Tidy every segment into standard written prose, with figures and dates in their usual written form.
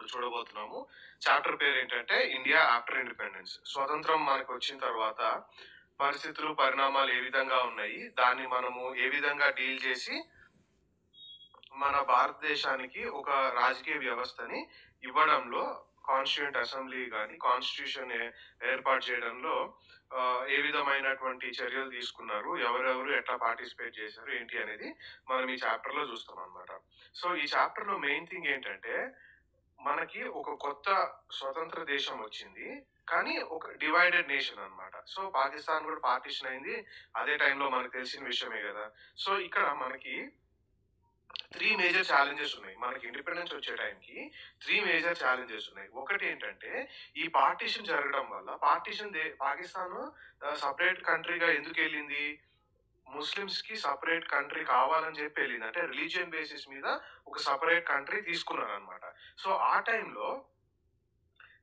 ఇప్పుడు చూడబోతున్నాము. చాప్టర్ పేరేంటంటే 'ఇండియా ఆఫ్టర్ ఇండిపెండెన్స్'. స్వతంత్రం మనకొచ్చిన తర్వాత పరిస్థితులు, పరిణామాలు ఏ విధంగా ఉన్నాయి? దాన్ని మనము ఏ విధంగా డీల్ చేసి మన భారతదేశానికి ఒక రాజకీయ వ్యవస్థని ఇవ్వడంలో కాన్స్టిట్యూయెంట్ అసెంబ్లీ గాని, కాన్స్టిట్యూషన్ ఏర్పాటు చేయడంలో ఏ విధమైనటువంటి చర్యలు తీసుకున్నారు? ఎవరెవరు ఎట్లా పార్టిసిపేట్ చేశారు? ఏంటి అనేది మనం ఈ చాప్టర్‌లో చూస్తామనమాట. సో, ఈ చాప్టర్‌లో మెయిన్ థింగ్ ఏంటంటే మనకి ఒక కొత్త స్వతంత్ర దేశం వచ్చింది. కానీ ఒక డివైడెడ్ నేషన్ అన్నమాట. సో, పాకిస్తాన్ కూడా పార్టిషన్ అయింది. అదే టైంలో మనకు తెలిసిన విషయమే గదా! సో, ఇక్కడ మనకి 3 మేజర్ ఛాలెంజెస్ ఉన్నాయి. మనకి ఇండిపెండెన్స్ వచ్చే టైంకి 3 మేజర్ ఛాలెంజెస్ ఉన్నాయి. ఒకటేంటంటే ఈ పార్టిషన్ జరగడం వల్ల పాకిస్తాను సెపరేట్ కంట్రీగా ఎందుకెళ్ళింది? ముస్లిమ్స్‌కి సెపరేట్ కంట్రీ కావాలని చెప్పి ఎళ్ళింది. అంటే రిలిజియన్ బేసిస్ మీద ఒక సెపరేట్ కంట్రీ తీసుకున్నారన్నమాట. సో, ఆ టైంలో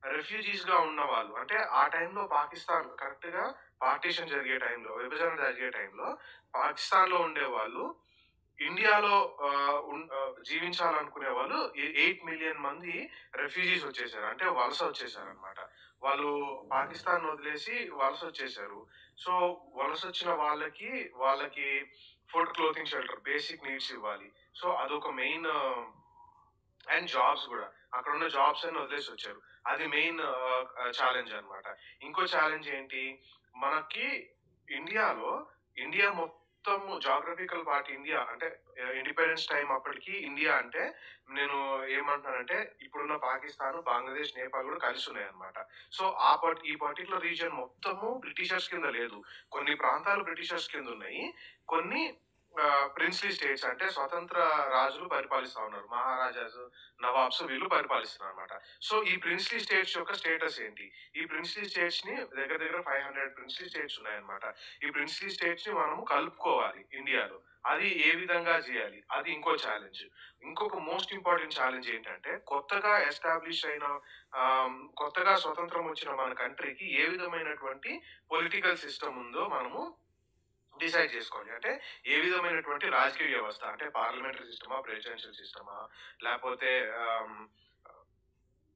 రెఫ్యూజీస్‌గా ఉన్నవాళ్ళు అంటే ఆ టైంలో పాకిస్తాన్ కరెక్ట్‌గా పార్టిషన్ జరిగే టైంలో, విభజన జరిగే టైంలో పాకిస్తాన్‌లో ఉండేవాళ్ళు ఇండియాలో జీవించాలనుకునే వాళ్ళు 8 మిలియన్ మంది రెఫ్యూజీస్ వచ్చేసారు. అంటే వలస వచ్చేసారనమాట. వాళ్ళు పాకిస్తాన్ వదిలేసి వలసొచ్చేసారు. సో, వలసొచ్చిన వాళ్ళకి food, clothing, shelter basic needs ఇవ్వాలి. సో, అదొక మెయిన్ అండ్ జాబ్స్ గూడా. అక్కడున్న జాబ్స్ అన్ని వదిలేసొచ్చారు. అది మెయిన్ ఛాలెంజ్ అన్నమాట. ఇంకో ఛాలెంజ్ ఏంటి? మనకి ఇండియాలో ఇండియా మొత్తము జాగ్రఫికల్ పార్ట్ ఇండియా అంటే ఇండిపెండెన్స్ టైమ్ అప్పటికి ఇండియా అంటే నేను ఏమంటున్నానంటే ఇప్పుడున్న పాకిస్తాన్, బంగ్లాదేశ్, నేపాల్ గూడా కలిసున్నాయన్నమాట. సో, ఈ పర్టిక్యులర్ రీజియన్ మొత్తము బ్రిటిషర్స్ కింద లేదు. కొన్ని ప్రాంతాలు బ్రిటిషర్స్ కిందున్నాయి. కొన్ని ప్రిన్స్లీ స్టేట్స్ అంటే స్వతంత్ర రాజులు పరిపాలిస్తా ఉన్నారు. మహారాజాస్, నవాబ్స్ వీళ్ళు పరిపాలిస్తున్నారన్నమాట. సో, ఈ ప్రిన్స్లీ స్టేట్స్ యొక్క స్టేటస్ ఏంటి? ఈ ప్రిన్స్లీ స్టేట్స్‌ని దగ్గర దగ్గర 500 ప్రిన్స్లీ స్టేట్స్ ఉన్నాయన్నమాట. ఈ ప్రిన్స్లీ స్టేట్స్‌ని మనము కలుపుకోవాలి ఇండియాలో. అది ఏ విధంగా జేయాలి? అది ఇంకో ఛాలెంజ్. ఇంకొక మోస్ట్ ఇంపార్టెంట్ ఛాలెంజ్ ఏంటంటే కొత్తగా ఎస్టాబ్లిష్ అయిన కొత్తగా స్వతంత్రం వచ్చిన మన కంట్రీకి ఏ విధమైనటువంటి పొలిటికల్ సిస్టమ్ ఉందో మనము డిసైడ్ చేసుకోవాలి. అంటే ఏ విధమైనటువంటి రాజకీయ వ్యవస్థ అంటే పార్లమెంటరీ సిస్టమా? ప్రెసిడెన్షియల్ సిస్టమా? లేపోతే ఆహ్,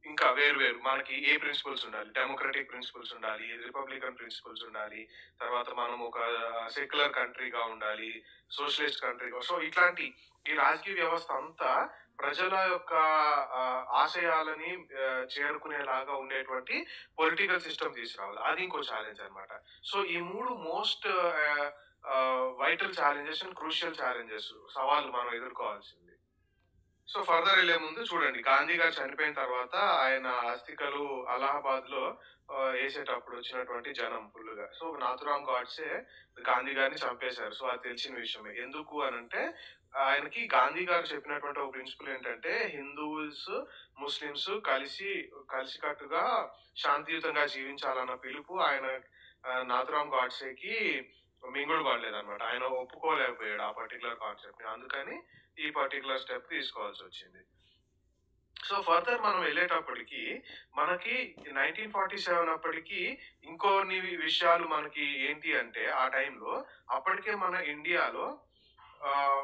ఇంకా వేరు వేరు మనకి ఏ ప్రిన్సిపల్స్ ఉండాలి? డెమోక్రటిక్ ప్రిన్సిపల్స్ ఉండాలి. రిపబ్లికన్ ప్రిన్సిపల్స్ ఉండాలి. తర్వాత మనం ఒక సెక్యులర్ కంట్రీగా ఉండాలి. సోషలిస్ట్ కంట్రీగా సో, ఇట్లాంటి ఈ రాజకీయ వ్యవస్థ అంతా ప్రజల యొక్క ఆశయాలని చేరుకునేలాగా ఉండేటువంటి పొలిటికల్ సిస్టమ్ తీసుకురావాలి. అది ఇంకో ఛాలెంజ్ అన్నమాట. సో, ఈ 3 most vital challenges and crucial challenges సవాళ్ళు మనం ఎదుర్కోవాల్సింది. సో, ఫర్దర్ ఎళ్ళే ముందు చూడండి. గాంధీ గారు చనిపోయిన తర్వాత ఆయన అస్థికలు అలహాబాద్‌లో ఏసేటప్పుడు వచ్చినటువంటి జనం ఫుల్లుగా. సో, నాథూరాం గాడ్సే గాంధీ గారిని చంపేశారు. సో, అది తెలిసిన విషయమే. ఎందుకు అనంటే ఆయనకి గాంధీ గారు చెప్పినటువంటి ఒక ప్రిన్సిపల్ ఏంటంటే హిందూస్, ముస్లిమ్స్ కలిసికట్టుగా శాంతియుతంగా జీవించాలన్న పిలుపు ఆయన నాథూరాం గాడ్సేకి మింగుడు పడలేదన్నమాట. ఆయన ఒప్పుకోలేకపోయాడు ఆ పర్టిక్యులర్ కాన్సెప్ట్‌ని. అందుకని ఈ పర్టిక్యులర్ స్టెప్ తీసుకోవాల్సొచ్చింది. సో, ఫర్దర్ మనం వెళ్ళేటప్పటికి మనకి 1947 అప్పటికి ఇంకొన్ని విషయాలు మనకి ఏంటి అంటే ఆ టైంలో అప్పటికే మన ఇండియాలో ఆహ్,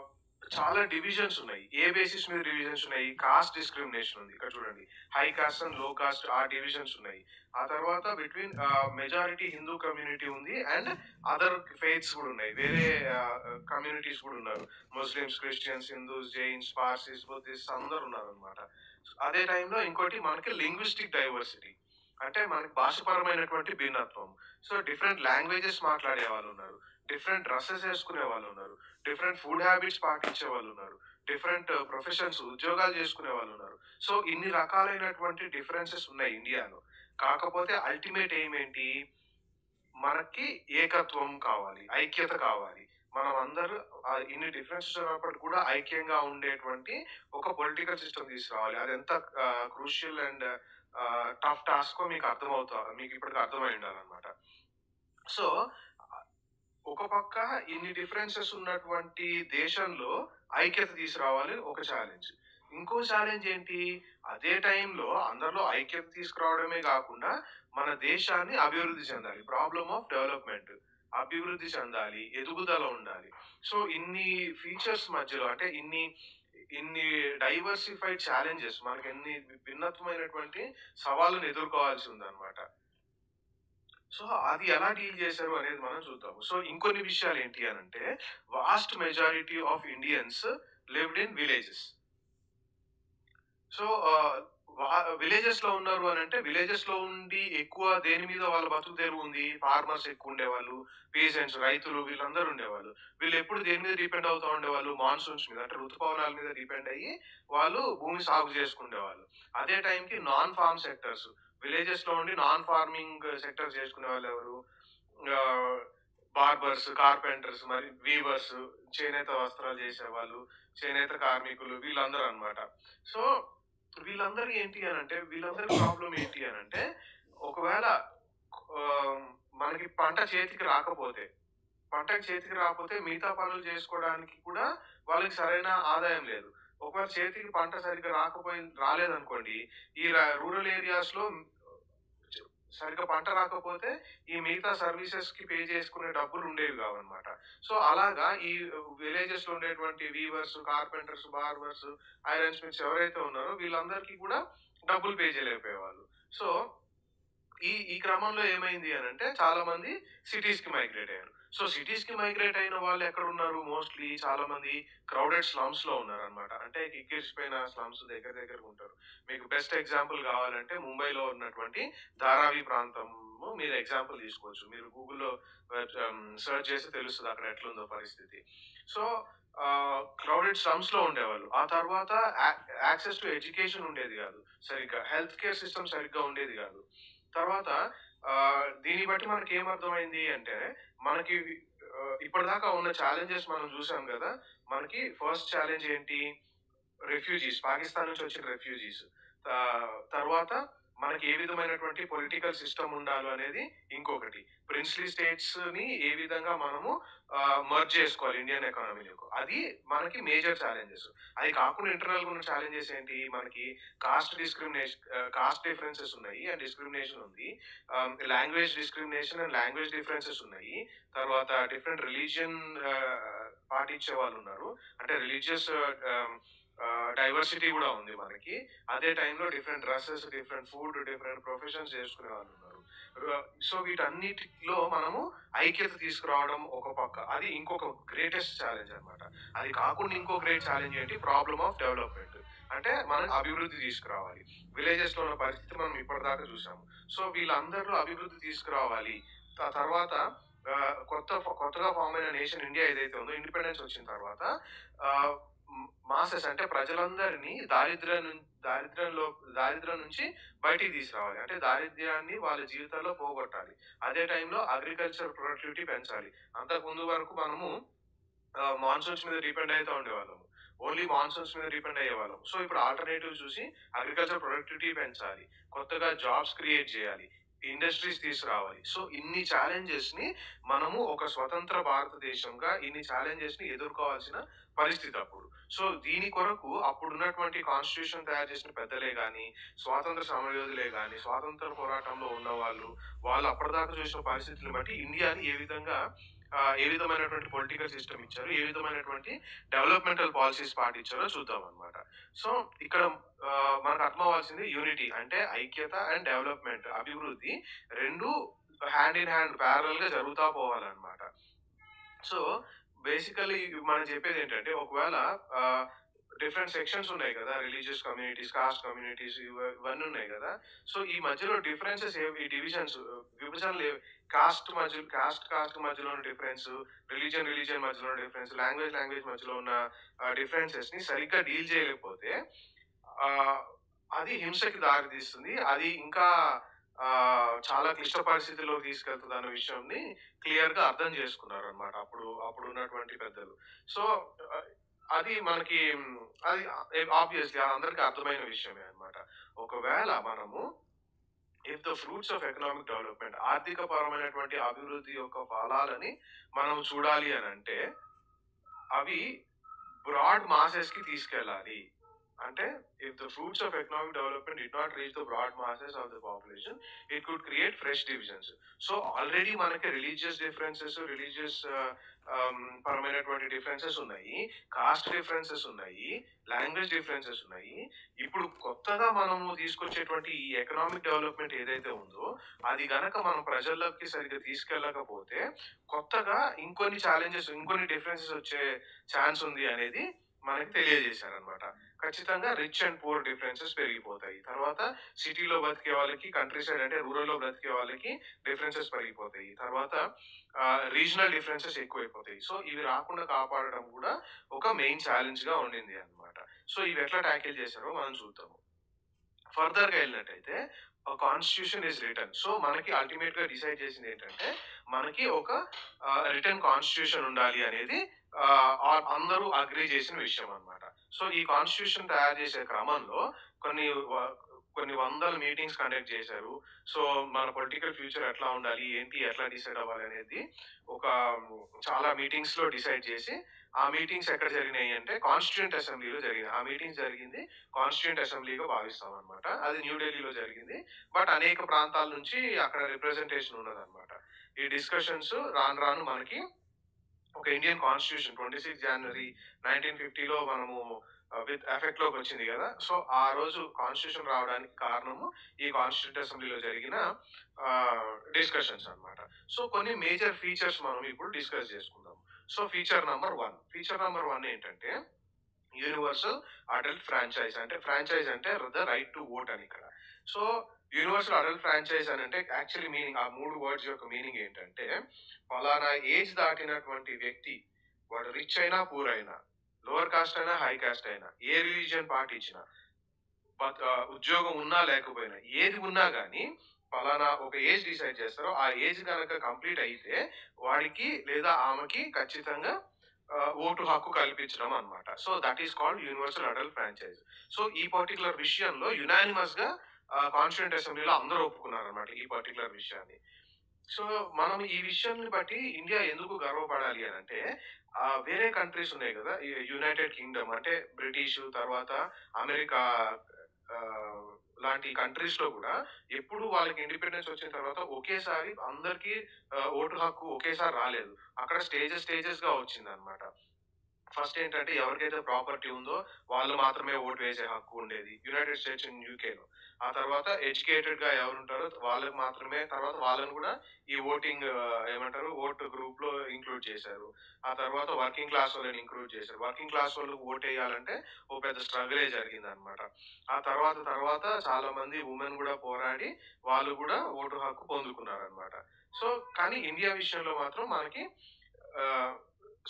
చాలా డివిజన్స్ ఉన్నాయి. ఏ బేసిస్ మీద డివిజన్స్ ఉన్నాయి? కాస్ట్ డిస్క్రిమినేషన్ ఉంది. ఇక్కడ చూడండి. High caste and low caste ఆ డివిజన్స్ ఉన్నాయి. ఆ తర్వాత బిట్వీన్ మెజారిటీ హిందూ కమ్యూనిటీ ఉంది అండ్ అదర్ ఫెయిత్స్ కూడా ఉన్నాయి. వేరే కమ్యూనిటీస్ కూడా ఉన్నారు. Muslims, Christians, Hindus, Jains, Parsis, Buddhist అందరూ ఉన్నారనమాట. అదే టైంలో ఇంకోటి మనకి లింగ్విస్టిక్ డైవర్సిటీ. అంటే మనకి భాషపరమైనటువంటి భిన్నత్వం. సో, డిఫరెంట్ లాంగ్వేజెస్ మాట్లాడే వాళ్ళున్నారు. డిఫరెంట్ డ్రెసెస్ ఏసుకునే వాళ్ళున్నారు. డిఫరెంట్ ఫుడ్ హ్యాబిట్స్ పాటించే వాళ్ళున్నారు. డిఫరెంట్ ప్రొఫెషన్స్ ఉద్యోగాలు చేసుకునే వాళ్ళున్నారు. సో, ఇన్ని రకాలైనటువంటి డిఫరెన్సెస్ ఉన్నాయి ఇండియాలో. కాకపోతే అల్టిమేట్ ఎయిమ్ ఏంటి? మనకి ఏకత్వం కావాలి. ఐక్యత కావాలి. మనం అందరూ ఇన్ని డిఫరెన్సెస్ ఉన్నప్పటికి కూడా ఐక్యంగా ఉండేటువంటి ఒక పొలిటికల్ సిస్టమ్ తీసుకురావాలి. అదెంత క్రూషియల్ అండ్ టఫ్ టాస్కో మీకు ఇప్పటికి అర్థమై ఉండాలన్నమాట. సో, ఒక పక్క ఇన్ని డిఫరెన్సెస్ ఉన్నటువంటి దేశంలో ఐక్యత తీసుకురావాలి ఒక ఛాలెంజ్. ఇంకో ఛాలెంజ్ ఏంటి? అదే టైంలో అందరిలో ఐక్యత తీసుకురావడమే గాకుండా, మన దేశాన్ని అభివృద్ధి చెందాలి. Problem of development. అభివృద్ధి చెందాలి. ఎదుగుదల ఉండాలి. సో, ఇన్ని ఫీచర్స్ మధ్యలో అంటే ఇన్ని డైవర్సిఫైడ్ ఛాలెంజెస్, మనకి ఎన్ని భిన్నత్వమైనటువంటి సవాళ్ళను ఎదుర్కోవాల్సి ఉందన్నమాట. సో అది ఎలా డీల్ చేశారు అనేది మనం చూద్దాము. సో ఇంకొన్ని విషయాలు ఏంటి అనంటే, vast majority of Indians lived in villages. So villages లో ఉన్నారు అని అంటే, విలేజెస్ లో ఉండి ఎక్కువ దేని మీద వాళ్ళ బతుకు తెరువు ఉంది, ఫార్మర్స్ ఎక్కువ ఉండేవాళ్ళు, పేషెంట్స్ రైతులు వీళ్ళందరూ ఉండేవాళ్ళు. వీళ్ళు ఎప్పుడు దేని మీద డిపెండ్ అవుతూ ఉండేవాళ్ళు, మాన్సూన్స్ మీద, అంటే ఋతుపవనాల మీద డిపెండ్ అయ్యి వాళ్ళు భూమి సాగు చేసుకునేవాళ్ళు. అదే టైంకి నాన్ ఫార్మ్ సెక్టర్స్, విలేజెస్ లో ఉండి నాన్ ఫార్మింగ్ సెక్టర్స్ చేసుకునే వాళ్ళు ఎవరు, బార్బర్స్, కార్పెంటర్స్, మరి వీవర్స్, చేనేత వస్త్రాలు చేసేవాళ్ళు, చేనేత కార్మికులు, వీళ్ళందరూ అన్నమాట. సో వీళ్ళందరూ ఏంటి అనంటే, వీళ్ళందరి ప్రాబ్లం ఏంటి అనంటే, ఒకవేళ ఆహ్, మనకి పంట చేతికి రాకపోతే మిగతా పనులు చేసుకోవడానికి కూడా వాళ్ళకి సరైన ఆదాయం లేదు. ఒకవేళ చేతికి పంట సరిగ్గా రాలేదనుకోండి, ఈ రూరల్ ఏరియాస్‌లో సరిగ్గా పంట రాకపోతే ఈ మిగతా సర్వీసెస్‌కి పే చేసుకునే డబ్బులు ఉండేవి కావన్నమాట. సో అలాగా ఈ విలేజెస్‌లో ఉండేటువంటి weavers, carpenters, barbers, iron smiths ఎవరైతే ఉన్నారో వీళ్ళందరికీ కూడా డబ్బులు పే చేయలేకపోయేవాళ్ళు. సో ఈ ఈ క్రమంలో ఏమైంది అనంటే, చాలా మంది సిటీస్‌కి మైగ్రేట్ అయ్యారు. సో సిటీస్‌కి మైగ్రేట్ అయిన వాళ్ళు ఎక్కడున్నారు, మోస్ట్‌లీ చాలా మంది క్రౌడెడ్ స్లమ్స్‌లో ఉన్నారనమాట. అంటే కిక్కిరిసిపోయిన స్లమ్స్ దగ్గర దగ్గరగా ఉంటారు. మీకు బెస్ట్ ఎగ్జాంపుల్ కావాలంటే ముంబైలో ఉన్నటువంటి ధారావి ప్రాంతము మీరు ఎగ్జాంపుల్ తీసుకోవచ్చు. మీరు గూగుల్‌లో సెర్చ్ చేస్తే తెలుస్తది అక్కడ ఎట్లుందో పరిస్థితి. సో క్రౌడెడ్ స్లమ్స్‌లో ఉండేవాళ్ళు. ఆ తర్వాత యాక్సెస్ టు ఎడ్యుకేషన్ ఉండేది కాదు సరిగ్గా. హెల్త్ కేర్ సిస్టమ్ సరిగ్గా ఉండేది కాదు. తర్వాత దీన్ని బట్టి మనకేమర్థమైంది అంటే, మనకి ఇప్పటిదాకా ఉన్న ఛాలెంజెస్ మనం చూసాం గదా! మనకి ఫస్ట్ ఛాలెంజ్ ఏంటి? రెఫ్యూజీస్, పాకిస్తాన్ నుంచి వచ్చిన రెఫ్యూజీస్. తర్వాత మనకి ఏ విధమైనటువంటి పొలిటికల్ సిస్టమ్ ఉండాలి అనేది ఇంకొకటి. ప్రిన్స్లీ స్టేట్స్‌ని ఏ విధంగా మనము మెర్జ్ చేసుకోవాలి ఇండియన్ ఎకానమీలోకి. అది మనకి మేజర్ ఛాలెంజెస్. అది కాకుండా ఇంటర్నల్‌గా ఉన్న ఛాలెంజెస్ ఏంటి? మనకి కాస్ట్ డిఫరెన్సెస్ ఉన్నాయి అండ్ డిస్క్రిమినేషన్ ఉంది. Language discrimination and language differences ఉన్నాయి. తర్వాత డిఫరెంట్ రిలీజియన్ పాటించే వాళ్ళున్నారు. అంటే రిలీజియస్ డైవర్సిటీ కూడా ఉంది మనకి. అదే టైంలో different dresses, different food, different professions చేసుకునే వాళ్ళు ఉన్నారు. సో వీటన్నిటిలో మనము ఐక్యత తీసుకురావడం ఒక పక్క. అది ఇంకొక గ్రేటెస్ట్ ఛాలెంజ్ అన్నమాట. అది కాకుండా ఇంకో గ్రేట్ ఛాలెంజ్ ఏంటి? Problem of development. అంటే మనం అభివృద్ధి తీసుకురావాలి. విలేజెస్‌లో ఉన్న పరిస్థితి మనం ఇప్పటిదాకా చూసాము. సో వీళ్ళందరిలో అభివృద్ధి తీసుకురావాలి. తర్వాత కొత్తగా ఫార్మ్ అయిన నేషన్ ఇండియా ఏదైతే ఉందో, ఇండిపెండెన్స్ వచ్చిన తర్వాత ఆహ్, మాసెస్ అంటే ప్రజలందరినీ దారిద్ర్యం నుంచి బయటికి తీసుకురావాలి. అంటే దారిద్ర్యాన్ని వాళ్ళ జీవితాల్లో పోగొట్టాలి. అదే టైంలో అగ్రికల్చర్ ప్రొడక్టివిటీ పెంచాలి. అంతకుముందు వరకు మనము మాన్సూన్స్ మీద డిపెండ్ అయితా ఉండేవాళ్ళము. ఓన్లీ మాన్సూన్స్ మీద డిపెండ్ అయ్యేవాళ్ళం. సో ఇప్పుడు ఆల్టర్‌నేటివ్ చూసి అగ్రికల్చర్ ప్రొడక్టివిటీ పెంచాలి. కొత్తగా జాబ్స్ క్రియేట్ చేయాలి. ఇండస్ట్రీస్ తీసుకురావాలి. సో ఇన్ని ఛాలెంజెస్‌ని మనము ఒక స్వతంత్ర భారతదేశంగా ఇన్ని ఛాలెంజెస్‌ని ఎదుర్కోవాల్సిన పరిస్థితి అప్పుడు. సో దీని కొరకు అప్పుడున్నటువంటి కాన్స్టిట్యూషన్ తయారు చేసిన పెద్దలే గాని, స్వాతంత్ర సమరయోధులే గాని, స్వాతంత్ర పోరాటంలో ఉన్నవాళ్ళు, వాళ్ళు అప్పటిదాకా చూసిన పరిస్థితులను బట్టి ఇండియాని ఏ విధమైనటువంటి పొలిటికల్ సిస్టమ్ ఇచ్చారు, ఏ విధమైనటువంటి డెవలప్‌మెంటల్ పాలిసీస్ పాటించారో చూద్దామన్నమాట. సో ఇక్కడ మనకు అర్థమవ్వాల్సింది యూనిటీ అంటే ఐక్యత అండ్ డెవలప్‌మెంట్, అభివృద్ధి 2 హ్యాండ్ ఇన్ హ్యాండ్ పారలెల్‌గా జరుగుతా పోవాలన్నమాట. సో బేసికల్లీ మనం చెప్పేదేంటంటే, ఒకవేళ డిఫరెంట్ సెక్షన్స్ ఉన్నాయి కదా! రిలీజియస్ కమ్యూనిటీస్, కాస్ట్ కమ్యూనిటీస్ ఇవన్నీ ఉన్నాయి కదా! సో ఈ మధ్యలో డిఫరెన్సెస్ ఈ డివిజన్స్, విభజనలు, కాస్ట్ మధ్యలో ఉన్న డిఫరెన్స్, రిలీజియన్ మధ్యలో ఉన్న డిఫరెన్స్, లాంగ్వేజ్ మధ్యలో ఉన్న డిఫరెన్సెస్‌ని సరిగ్గా డీల్ చేయలేకపోతే ఆహ్, అది హింసకి దారితీస్తుంది. అది ఇంకా చాలా క్లిష్ట పరిస్థితుల్లోకి తీసుకెళ్తదన్న విషయంని క్లియర్‌గా అర్థం చేసుకున్నారనమాట అప్పుడున్నటువంటి పెద్దలు. సో, ఆహ్, అది మనకి అది ఆబ్వియస్‌లీ అందరికి అర్థమైన విషయమే అన్నమాట. ఒకవేళ మనము if the fruits of economic development, ఆర్థిక పరమైనటువంటి అభివృద్ధి యొక్క ఫలాలని మనం చూడాలి అనంటే, అవి బ్రాడ్ మాసెస్‌కి తీసుకెళ్ళాలి. అంటే if the fruits of economic development did not reach the broad masses of the population, it could create fresh divisions. So already మనకి రిలీజియస్ డిఫరెన్సెస్, రిలీజియస్ పరమైనటువంటి డిఫరెన్సెస్ ఉన్నాయి, కాస్ట్ డిఫరెన్సెస్ ఉన్నాయి, లాంగ్వేజ్ డిఫరెన్సెస్ ఉన్నాయి. ఇప్పుడు కొత్తగా మనము తీసుకొచ్చేటువంటి ఈ ఎకనామిక్ డెవలప్మెంట్ ఏదైతే ఉందో అది గనక మనం ప్రజల్లోకి సరిగ్గా తీసుకెళ్ళకపోతే కొత్తగా ఇంకొన్ని ఛాలెంజెస్, ఇంకొన్ని డిఫరెన్సెస్ వచ్చే ఛాన్స్ ఉంది అనేది మనకి తెలియజేశారనమాట. ఖచ్చితంగా రిచ్ అండ్ పూర్ డిఫరెన్సెస్ పెరిగిపోతాయి. తర్వాత సిటీలో బ్రతికే వాళ్ళకి, కంట్రీ సైడ్ అంటే రూరల్లో బ్రతికే వాళ్ళకి డిఫరెన్సెస్ పెరిగిపోతాయి. తర్వాత రీజనల్ డిఫరెన్సెస్ ఎక్కువైపోతాయి. సో ఇవి రాకుండా కాపాడడం కూడా ఒక మెయిన్ ఛాలెంజ్ గా ఉండింది అనమాట. సో ఇవి ఎట్లా ట్యాకిల్ చేశారో మనం చూద్దాము. ఫర్దర్ గా వెళ్ళినట్టయితే కాన్స్టిట్యూషన్ ఇస్ రిటర్న్. సో మనకి అల్టిమేట్ గా డిసైడ్ చేసింది ఏంటంటే మనకి ఒక రిటర్న్ కాన్స్టిట్యూషన్ ఉండాలి అనేది అందరూ అగ్రీ చేసిన విషయం అన్నమాట. సో ఈ కాన్స్టిట్యూషన్ తయారు చేసే క్రమంలో కొన్ని కొన్ని వందల మీటింగ్స్ కండక్ట్ చేశారు. సో మన పొలిటికల్ ఫ్యూచర్ ఎట్లా ఉండాలి, ఏంటి, ఎట్లా డిసైడ్ అవ్వాలి అనేది ఒక చాలా మీటింగ్స్ లో డిసైడ్ చేసి, ఆ మీటింగ్స్ ఎక్కడ జరిగినాయి అంటే కాన్స్టిట్యూంట్ అసెంబ్లీలో జరిగింది. ఆ మీటింగ్స్ జరిగింది కాన్స్టిట్యూంట్ అసెంబ్లీగా భావిస్తాం అనమాట. అది న్యూఢిల్లీలో జరిగింది. బట్ అనేక ప్రాంతాల నుంచి అక్కడ రిప్రజెంటేషన్ ఉన్నదన్నమాట. ఈ డిస్కషన్స్ రాను రాను మనకి ఒక ఇండియన్ కాన్స్టిట్యూషన్ 26 జనవరి 1950లో మనము విత్ ఎఫెక్ట్ లోకి వచ్చింది కదా. సో ఆ రోజు కాన్స్టిట్యూషన్ రావడానికి కారణము ఈ కాన్స్టిట్యూంట్ అసెంబ్లీలో జరిగిన డిస్కషన్స్ అన్నమాట. సో కొన్ని మేజర్ ఫీచర్స్ మనం ఇప్పుడు డిస్కస్ చేసుకుందాం. సో ఫీచర్ నెంబర్ 1 ఏంటంటే యూనివర్సల్ అడల్ట్ ఫ్రాంచైజ్. అంటే ఫ్రాంచైజ్ అంటే ద రైట్ టు ఓట్ అని ఇక్కడ. సో యూనివర్సల్ అడల్ట్ ఫ్రాంచైజ్ అని అంటే యాక్చువల్లీ మీనింగ్, ఆ 3 వర్డ్స్ యొక్క మీనింగ్ ఏంటంటే ఫలానా ఏజ్ దాటినటువంటి వ్యక్తి, వాడు రిచ్ అయినా పూర్ అయినా, లోవర్ కాస్ట్ అయినా హై కాస్ట్ అయినా, ఏ రిలీజియన్ పాటించినా, ఉద్యోగం ఉన్నా లేకపోయినా, ఏది ఉన్నా కానీ ఫలానా ఒక ఏజ్ డిసైడ్ చేస్తారో ఆ ఏజ్ కనుక కంప్లీట్ అయితే వాడికి లేదా ఆమెకి ఖచ్చితంగా ఓటు హక్కు కల్పించడం అన్నమాట. So that is called universal adult franchise. So ఈ పర్టికులర్ విషయంలో యునానిమస్ గా కాన్స్టిట్యూంట్ అసెంబ్లీలో అందరూ ఒప్పుకున్నారు అనమాట ఈ పర్టికులర్ విషయాన్ని. సో మనం ఈ విషయాన్ని బట్టి ఇండియా ఎందుకు గర్వపడాలి అని అంటే వేరే కంట్రీస్ ఉన్నాయి కదా, యునైటెడ్ కింగ్డమ్ అంటే బ్రిటిష్, తర్వాత అమెరికా లాంటి కంట్రీస్ లో కూడా ఎప్పుడు వాళ్ళకి ఇండిపెండెన్స్ వచ్చిన తర్వాత ఒకేసారి అందరికి ఓటు హక్కు ఒకేసారి రాలేదు. అక్కడ స్టేజెస్ గా వచ్చింది అనమాట. ఫస్ట్ ఏంటంటే ఎవరికైతే ప్రాపర్టీ ఉందో వాళ్ళు మాత్రమే ఓటు వేసే హక్కు ఉండేది యునైటెడ్ స్టేట్స్ అండ్ యూకేలో. ఆ తర్వాత ఎడ్యుకేటెడ్ గా ఎవరు ఉంటారో వాళ్ళకి మాత్రమే, తర్వాత వాళ్ళని కూడా ఈ ఓటింగ్ ఏమంటారు ఓటు గ్రూప్ లో ఇంక్లూడ్ చేశారు. ఆ తర్వాత వర్కింగ్ క్లాస్ వాళ్ళని ఇంక్లూడ్ చేశారు. వర్కింగ్ క్లాస్ వాళ్ళు ఓట్ వేయాలంటే ఓ పెద్ద స్ట్రగులే జరిగింది అనమాట. ఆ తర్వాత చాలా మంది ఉమెన్ కూడా పోరాడి వాళ్ళు కూడా ఓటు హక్కు పొందుకున్నారు అనమాట. సో కానీ ఇండియా విషయంలో మాత్రం మనకి ఆ,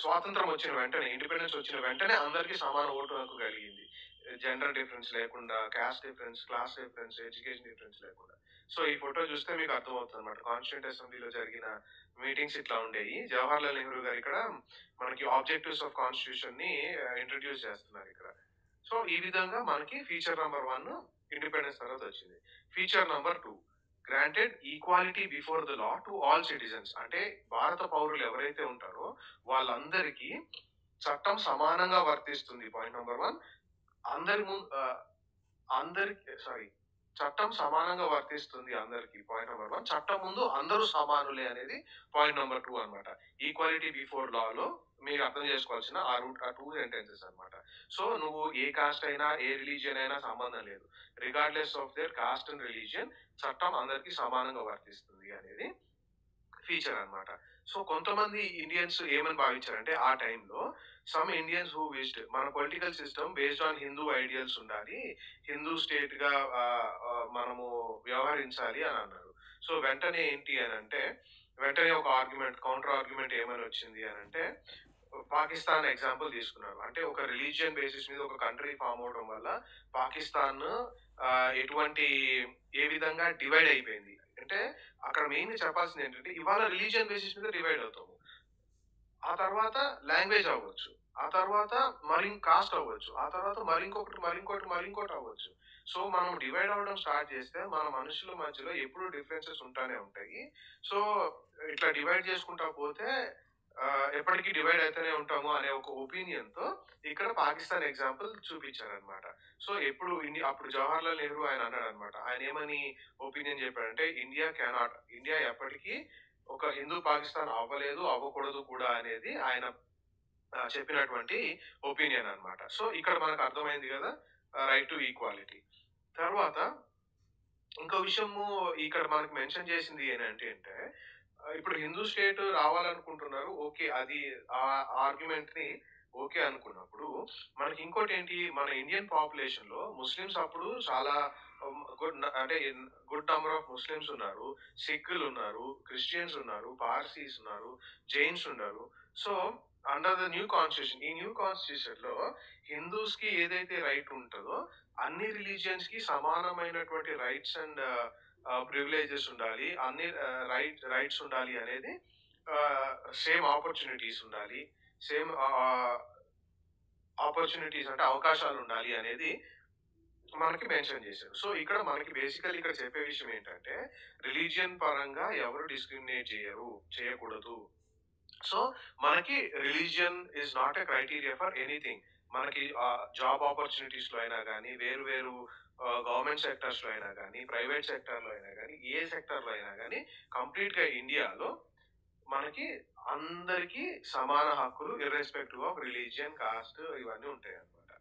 స్వాతంత్రం వచ్చిన వెంటనే, ఇండిపెండెన్స్ వచ్చిన వెంటనే అందరికీ సమాన ఓటు హక్కు కలిగింది. జెండర్ డిఫరెన్స్ లేకుండా, caste difference, class difference, education difference లేకుండా. సో ఈ ఫోటో చూస్తే మీకు అర్థమవుతుంది అనమాట. కాన్స్టిట్యూంట్ అసెంబ్లీలో జరిగిన మీటింగ్స్ ఇట్లా ఉండేవి. జవహర్ లాల్ నెహ్రూ గారు ఇక్కడ మనకి ఆబ్జెక్టివ్స్ ఆఫ్ కాన్స్టిట్యూషన్ ని ఇంట్రడ్యూస్ చేస్తున్నారు ఇక్కడ. సో ఈ విధంగా మనకి ఫీచర్ నెంబర్ 1 ఇండిపెండెన్స్ తర్వాత వచ్చింది. Feature number 2 granted equality before the law to all citizens. అంటే భారత పౌరులు ఎవరైతే ఉంటారో వాళ్ళందరికీ చట్టం సమానంగా వర్తిస్తుంది. Point number 1. అందరి ముందు చట్టం సమానంగా వర్తిస్తుంది అందరికి. Point number 1. చట్టం ముందు అందరూ సమానులే అనేది పాయింట్ నెంబర్ 2 అనమాట. ఈక్వాలిటీ బిఫోర్ లాలో మీరు అర్థం చేసుకోవాల్సిన ఆ 2 సెంటెన్సెస్ అనమాట. సో నువ్వు ఏ కాస్ట్ అయినా, ఏ రిలీజియన్ అయినా సంబంధం లేదు, regardless of their cost and religion చట్టం అందరికి సమానంగా వర్తిస్తుంది అనేది ఫీచర్ అనమాట. సో కొంతమంది ఇండియన్స్ ఏమని భావించారంటే ఆ టైంలో సమ్ ఇండియన్స్ హూ విష్డ్ మన political system based on Hindu ideals ఉండాలి, హిందూ స్టేట్ గా మనము వ్యవహరించాలి అని అన్నారు. సో వెంటనే ఏంటి అని అంటే వెంటనే ఒక కౌంటర్ ఆర్గ్యుమెంట్ ఏమని వచ్చింది అని అంటే పాకిస్తాన్ ఎగ్జాంపుల్ తీసుకున్నారు. అంటే ఒక రిలీజియన్ బేసిస్ మీద ఒక కంట్రీ ఫామ్ అవడం వల్ల పాకిస్తాన్ ఎటువంటి ఏ విధంగా డివైడ్ అయిపోయింది అంటే అక్కడ మెయిన్ చెప్పాల్సింది ఏంటంటే ఇవాళ రిలీజియన్ బేసిస్ మీద డివైడ్ అవుతాము, ఆ తర్వాత లాంగ్వేజ్ అవ్వచ్చు, ఆ తర్వాత కాస్ట్ అవ్వచ్చు, ఆ తర్వాత మరింకోటి అవ్వచ్చు. సో మనం డివైడ్ అవ్వడం స్టార్ట్ చేస్తే మన మనుషుల మధ్యలో ఎప్పుడు డిఫరెన్సెస్ ఉంటానే ఉంటాయి. సో ఇట్లా డివైడ్ చేసుకుంటా పోతే ఎప్పటికీ డివైడ్ అయితేనే ఉంటాము అనే ఒక ఒపీనియన్‌తో ఇక్కడ పాకిస్తాన్ ఎగ్జాంపుల్ చూపించారనమాట. సో, ఎప్పుడు అప్పుడు జవహర్‌లాల్ నెహ్రూ ఆయన అన్నాడనమాట. ఆయన ఏమని ఒపీనియన్ చెప్పాడంటే, ఇండియా ఎప్పటికీ ఒక హిందూ పాకిస్తాన్ అవ్వలేదు, అవ్వకూడదు కూడా అనేది ఆయన చెప్పినటువంటి ఒపీనియన్ అన్నమాట. సో, ఇక్కడ మనకు అర్థమైంది గదా! Right to equality. తర్వాత ఇంకో విషయము ఇక్కడ మనకు మెన్షన్ చేసింది ఏంటంటే, ఇప్పుడు హిందూ స్టేట్ రావాలనుకుంటున్నారు. ఓకే. అది ఆ ఆర్గ్యుమెంట్‌ని ఓకే అనుకున్నప్పుడు, మనకి ఇంకోటేంటి, మన ఇండియన్ పాపులేషన్‌లో ముస్లిమ్స్ అప్పుడు చాలా అంటే గుడ్ నంబర్ ఆఫ్ ముస్లిమ్స్ ఉన్నారు. సిక్కులున్నారు, క్రిస్టియన్స్ ఉన్నారు, పార్సీస్ ఉన్నారు, జైన్స్ ఉన్నారు. So, under the new constitution, ఈ న్యూ కాన్స్టిట్యూషన్‌లో హిందూస్‌కి ఏదైతే రైట్ ఉంటదో, అన్ని రిలీజియన్స్‌కి సమానమైనటువంటి రైట్స్ అండ్ ప్రివిలేజెస్ ఉండాలి. అన్ని రైట్స్ ఉండాలి అనేది, సేమ్ ఆపర్చునిటీస్ ఉండాలి. సేమ్ ఆపర్చునిటీస్ అంటే అవకాశాలు ఉండాలి అనేది మనకి మెన్షన్ చేశారు. సో, ఇక్కడ మనకి బేసికల్లీ ఇక్కడ చెప్పే విషయం ఏంటంటే, రిలీజియన్ పరంగా ఎవరు డిస్క్రిమినేట్ చేయకూడదు. సో, మనకి religion is not a criteria for anything. మనకి జాబ్ ఆపర్చునిటీస్‌లో అయినా గానీ, వేరు వేరు గవర్నమెంట్ సెక్టార్స్‌లో అయినా గానీ, ప్రైవేట్ సెక్టార్‌లో అయినా గానీ, ఏ సెక్టార్‌లో అయినా గానీ, కంప్లీట్‌గా ఇండియాలో మనకి అందరికీ సమాన హక్కులు ఇర్రెస్పెక్టివ్ ఆఫ్ రిలీజియన్, కాస్ట్ ఇవన్నీ ఉంటాయన్నమాట.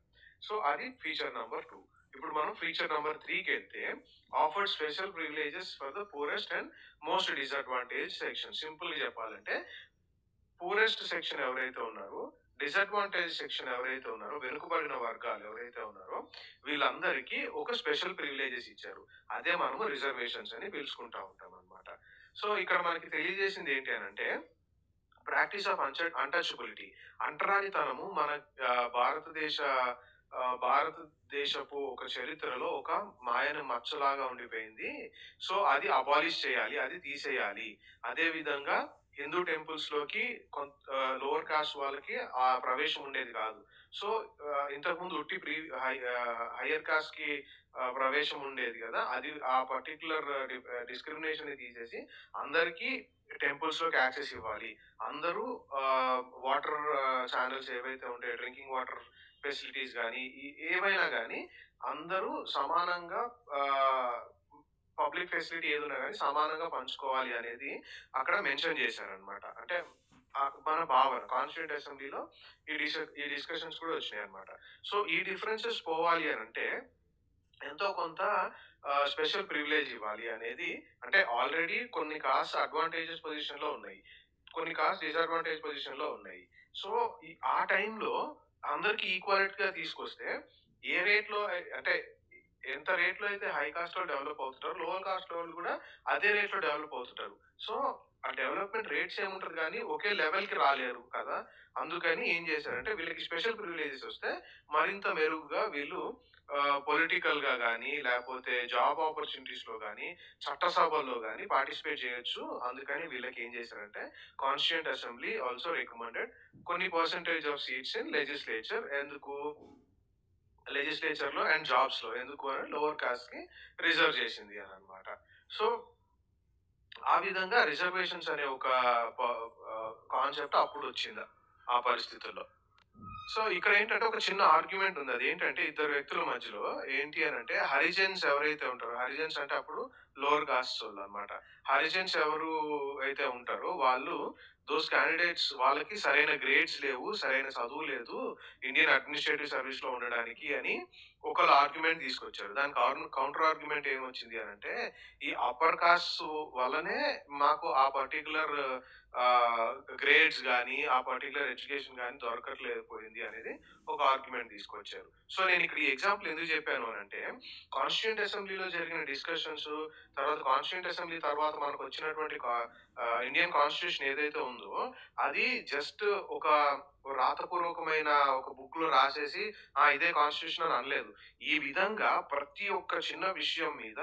సో, అది ఫీచర్ నంబర్ 2. ఇప్పుడు మనం ఫీచర్ నంబర్ 3కెళ్తే, afforded special privileges for the poorest and most disadvantaged section. సింపుల్‌గా చెప్పాలంటే, పూరెస్ట్ సెక్షన్ ఎవరైతే ఉన్నారో, డిసడ్వాంటేజ్ సెక్షన్ ఎవరైతే ఉన్నారో, వెనుకబడిన వర్గాలు ఎవరైతే ఉన్నారో, వీళ్ళందరికీ ఒక స్పెషల్ ప్రివిలేజెస్ ఇచ్చారు. అదే మనము రిజర్వేషన్స్ అని పిలుచుకుంటా ఉంటామన్నమాట. సో, ఇక్కడ మనకి తెలియజేసింది ఏంటి అనంటే, ప్రాక్టీస్ ఆఫ్ అన్‌టచబిలిటీ. అంటరానితనము మన భారతదేశపు ఒక చరిత్రలో ఒక మాయని మచ్చలాగా ఉండిపోయింది. సో, అది అబాలిష్ చేయాలి. అది తీసేయాలి. అదే విధంగా హిందూ టెంపుల్స్‌లోకి లోవర్ కాస్ట్ వాళ్ళకి ఆ ప్రవేశం ఉండేది కాదు. సో, ఇంతకుముందు ఉట్టి హైయర్ కాస్ట్‌కి ప్రవేశం ఉండేది గదా! అది ఆ పర్టిక్యులర్ డిస్క్రిమినేషన్‌ని తీసేసి అందరికీ టెంపుల్స్‌లోకి యాక్సెస్ ఇవ్వాలి. అందరూ వాటర్ ఛానెల్స్ ఏవైతే ఉంటాయో, డ్రింకింగ్ వాటర్ ఫెసిలిటీస్ గానీ, ఏవైనా గానీ అందరూ సమానంగా పబ్లిక్ ఫెసిలిటీ ఏదున్నా గానీ సమానంగా పంచుకోవాలి అనేది అక్కడ మెన్షన్ చేశారనమాట. అంటే మన భావన కాన్స్టిట్యూయెంట్ అసెంబ్లీలో ఈ డిస్కషన్స్ కూడా వచ్చినాయన్నమాట. సో, ఈ డిఫరెన్సెస్ పోవాలి అనంటే ఎంతో కొంత స్పెషల్ ప్రివిలేజ్ ఇవ్వాలి అనేది, అంటే ఆల్రెడీ కొన్ని కాస్ట్ అడ్వాంటేజెస్ పొజిషన్‌లో ఉన్నాయి. కొన్ని కాస్ట్ డిసడ్వాంటేజ్ పొజిషన్‌లో ఉన్నాయి. సో, ఆ టైంలో అందరికి ఈక్వాలిటీగా తీసుకొస్తే, ఏ రేట్‌లో అంటే ఎంత రేట్‌లో అయితే హై కాస్ట్‌లో డెవలప్ అవుతుంటారో, లోవర్ కాస్ట్ వాళ్ళు కూడా అదే రేట్‌లో డెవలప్ అవుతుంటారు. సో, ఆ డెవలప్‌మెంట్ రేట్స్ ఏముంటది గానీ, ఒకే లెవెల్‌కి రాలేరు కదా! అందుకని ఏం చేశారంటే, వీళ్ళకి స్పెషల్ ప్రివిలేజెస్ వస్తే మరింత మెరుగుగా వీళ్ళు పొలిటికల్‌గా గానీ, లేపోతే జాబ్ ఆపర్చునిటీస్‌లో గానీ, చట్టసభల్లో గానీ పార్టిసిపేట్ చేయొచ్చు. అందుకని వీళ్ళకి ఏం చేశారంటే, కాన్స్టిట్యూయెంట్ అసెంబ్లీ ఆల్సో రికమెండెడ్ కొన్ని percentage of seats in legislature. ఎందుకు? లెజిస్లేచర్‌లో అండ్ జాబ్స్‌లో. ఎందుకు అని లోవర్ కాస్ట్‌కి రిజర్వ్ చేసింది అననమాట. సో, ఆ విధంగా రిజర్వేషన్స్ అనే ఒక కాన్సెప్ట్ అప్పుడొచ్చింది ఆ పరిస్థితుల్లో. సో, ఇక్కడేంటంటే ఒక చిన్న ఆర్గ్యుమెంట్ ఉంది. అదేంటంటే ఇద్దరు వ్యక్తుల మధ్యలో ఏంటి అనంటే, హరిజన్స్ ఎవరైతే ఉంటారో, హరిజన్స్ అంటే అప్పుడు లోవర్ కాస్ట్ వాళ్ళనమాట. హరిజన్స్ ఎవరు అయితే ఉంటారో వాళ్ళు క్యాండిడేట్స్ వాళ్ళకి సరైన గ్రేడ్స్ లేవు, సరైన చదువు లేదు ఇండియన్ అడ్మినిస్ట్రేటివ్ సర్వీస్‌లో ఉండడానికి అని ఒకళ్ళు ఆర్గ్యుమెంట్ తీసుకొచ్చారు. దానికి కౌంటర్ ఆర్గ్యుమెంట్ ఏమొచ్చింది అనంటే, ఈ అప్పర్ కాస్ట్ వల్లనే మాకు ఆ పర్టిక్యులర్ గ్రేడ్స్ గానీ, ఆ పర్టిక్యులర్ ఎడ్యుకేషన్ గానీ దొరకట్లేకపోయింది అనేది ఒక ఆర్గ్యుమెంట్ తీసుకొచ్చారు. సో, నేనిక్కడ ఈ ఎగ్జాంపుల్ ఎందుకు చెప్పాను అనంటే, కాన్స్టిట్యూయెంట్ అసెంబ్లీలో జరిగిన డిస్కషన్స్, తర్వాత కాన్స్టిట్యూయెంట్ అసెంబ్లీ తర్వాత మనకొచ్చినటువంటి ఇండియన్ కాన్స్టిట్యూషన్ ఏదైతే ఉందో, అది జస్ట్ ఒక రాతపూర్వకమైన ఒక బుక్‌లో రాసేసి, ఇదే కాన్స్టిట్యూషన్ అని అనలేదు. ఈ విధంగా ప్రతి ఒక్క చిన్న విషయం మీద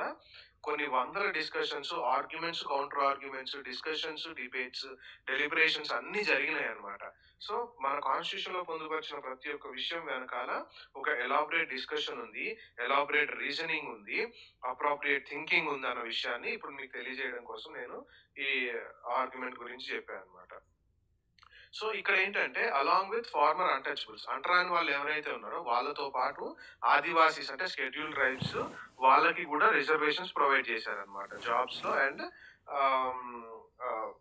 కొన్ని వందల discussions, arguments, counter arguments, discussions, debates, deliberations అన్నీ జరిగినాయన్నమాట. సో, మన కాన్స్టిట్యూషన్‌లో పొందుపరిచిన ప్రతి ఒక్క విషయం వెనకాల ఒక ఎలాబరేట్ డిస్కషన్ ఉంది. ఎలాబరేట్ రీజనింగ్ ఉంది. అప్రోప్రియేట్ థింకింగ్ ఉందన్న విషయాన్ని ఇప్పుడు మీకు తెలియజేయడం కోసం నేను ఈ ఆర్గ్యుమెంట్ గురించి చెప్పానన్నమాట. సో ఇక్కడ ఏంటంటే అలాంగ్ విత్ ఫార్మర్ అన్‌టచబుల్స్ అంటరాని వాళ్ళు ఎవరైతే ఉన్నారో వాళ్ళతో పాటు ఆదివాసీస్ అంటే షెడ్యూల్డ్ ట్రైబ్స్ వాళ్ళకి కూడా రిజర్వేషన్స్ ప్రొవైడ్ చేశారనమాట జాబ్స్‌లో అండ్ ఆహ్, ఆహ్,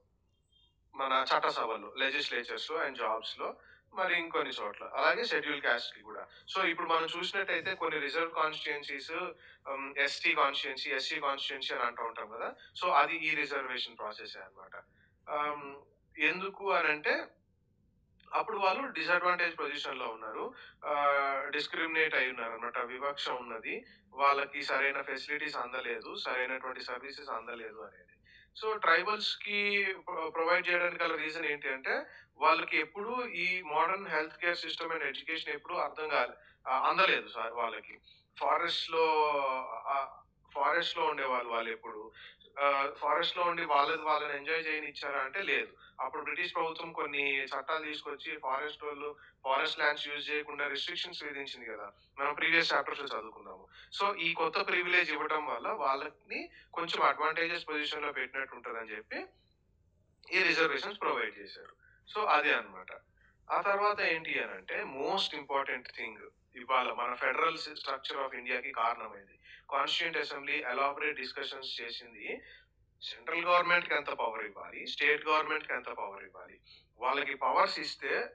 మన చట్టసభల్లో లెజిస్లేచర్స్‌లో అండ్ జాబ్స్‌లో మరి ఇంకొన్ని చోట్ల. అలాగే షెడ్యూల్ కాస్ట్‌కి కూడా. సో ఇప్పుడు మనం చూసినట్టయితే కొన్ని reserve constituencies ST constituency, SC constituency అని అంటూ ఉంటాం కదా! సో అది ఈ రిజర్వేషన్ ప్రాసెసే అన్నమాట. ఆహ్, ఎందుకు అనంటే అప్పుడు వాళ్ళు డిసడ్వాంటేజ్ పొజిషన్‌లో ఉన్నారు. డిస్క్రిమినేట్ అయ్యి ఉన్నారన్నమాట. వివక్ష ఉన్నది. వాళ్ళకి సరైన ఫెసిలిటీస్ అందలేదు. సరైనటువంటి సర్వీసెస్ అందలేదు అనేది. సో ట్రైబల్స్‌కి ప్రొవైడ్ చేయడానికి గల రీజన్ ఏంటి అంటే వాళ్ళకి ఎప్పుడు ఈ modern health care system and education ఎప్పుడు అందలేదు వాళ్ళకి. ఫారెస్ట్‌లో ఆహ్, ఫారెస్ట్‌లో ఉండేవాళ్ళు వాళ్ళెప్పుడు. ఫారెస్ట్‌లో ఉండి వాళ్ళని ఎంజాయ్ చేయనిచ్చారా అంటే లేదు. అప్పుడు బ్రిటిష్ ప్రభుత్వం కొన్ని చట్టాలు తీసుకొచ్చి ఫారెస్ట్ ల్యాండ్స్ యూజ్ చేయకుండా రిస్ట్రిక్షన్స్ విధించింది కదా! మనం ప్రీవియస్ చాప్టర్స్‌లో చదువుకున్నాము. సో, ఈ కొత్త ప్రివిలేజ్ ఇవ్వడం వల్ల వాళ్ళని కొంచెం అడ్వాంటేజెస్ పొజిషన్‌లో పెట్టినట్టు ఉంటదని చెప్పి ఈ రిజర్వేషన్స్ ప్రొవైడ్ చేశారు. సో, అదే అన్నమాట. ఆ తర్వాత ఏంటి అనంటే మోస్ట్ ఇంపార్టెంట్ థింగ్ ఇవాళ మన ఫెడరల్ స్ట్రక్చర్ ఆఫ్ ఇండియాకి కారణమైంది. కాన్స్టిట్యూయెంట్ అసెంబ్లీ ఎలాబరేట్ డిస్కషన్స్ చేసింది. సెంట్రల్ గవర్నమెంట్‌కి ఎంత పవర్ ఇవ్వాలి? స్టేట్ గవర్నమెంట్‌కి ఎంత పవర్ ఇవ్వాలి? వాళ్ళకి పవర్స్ ఇస్తే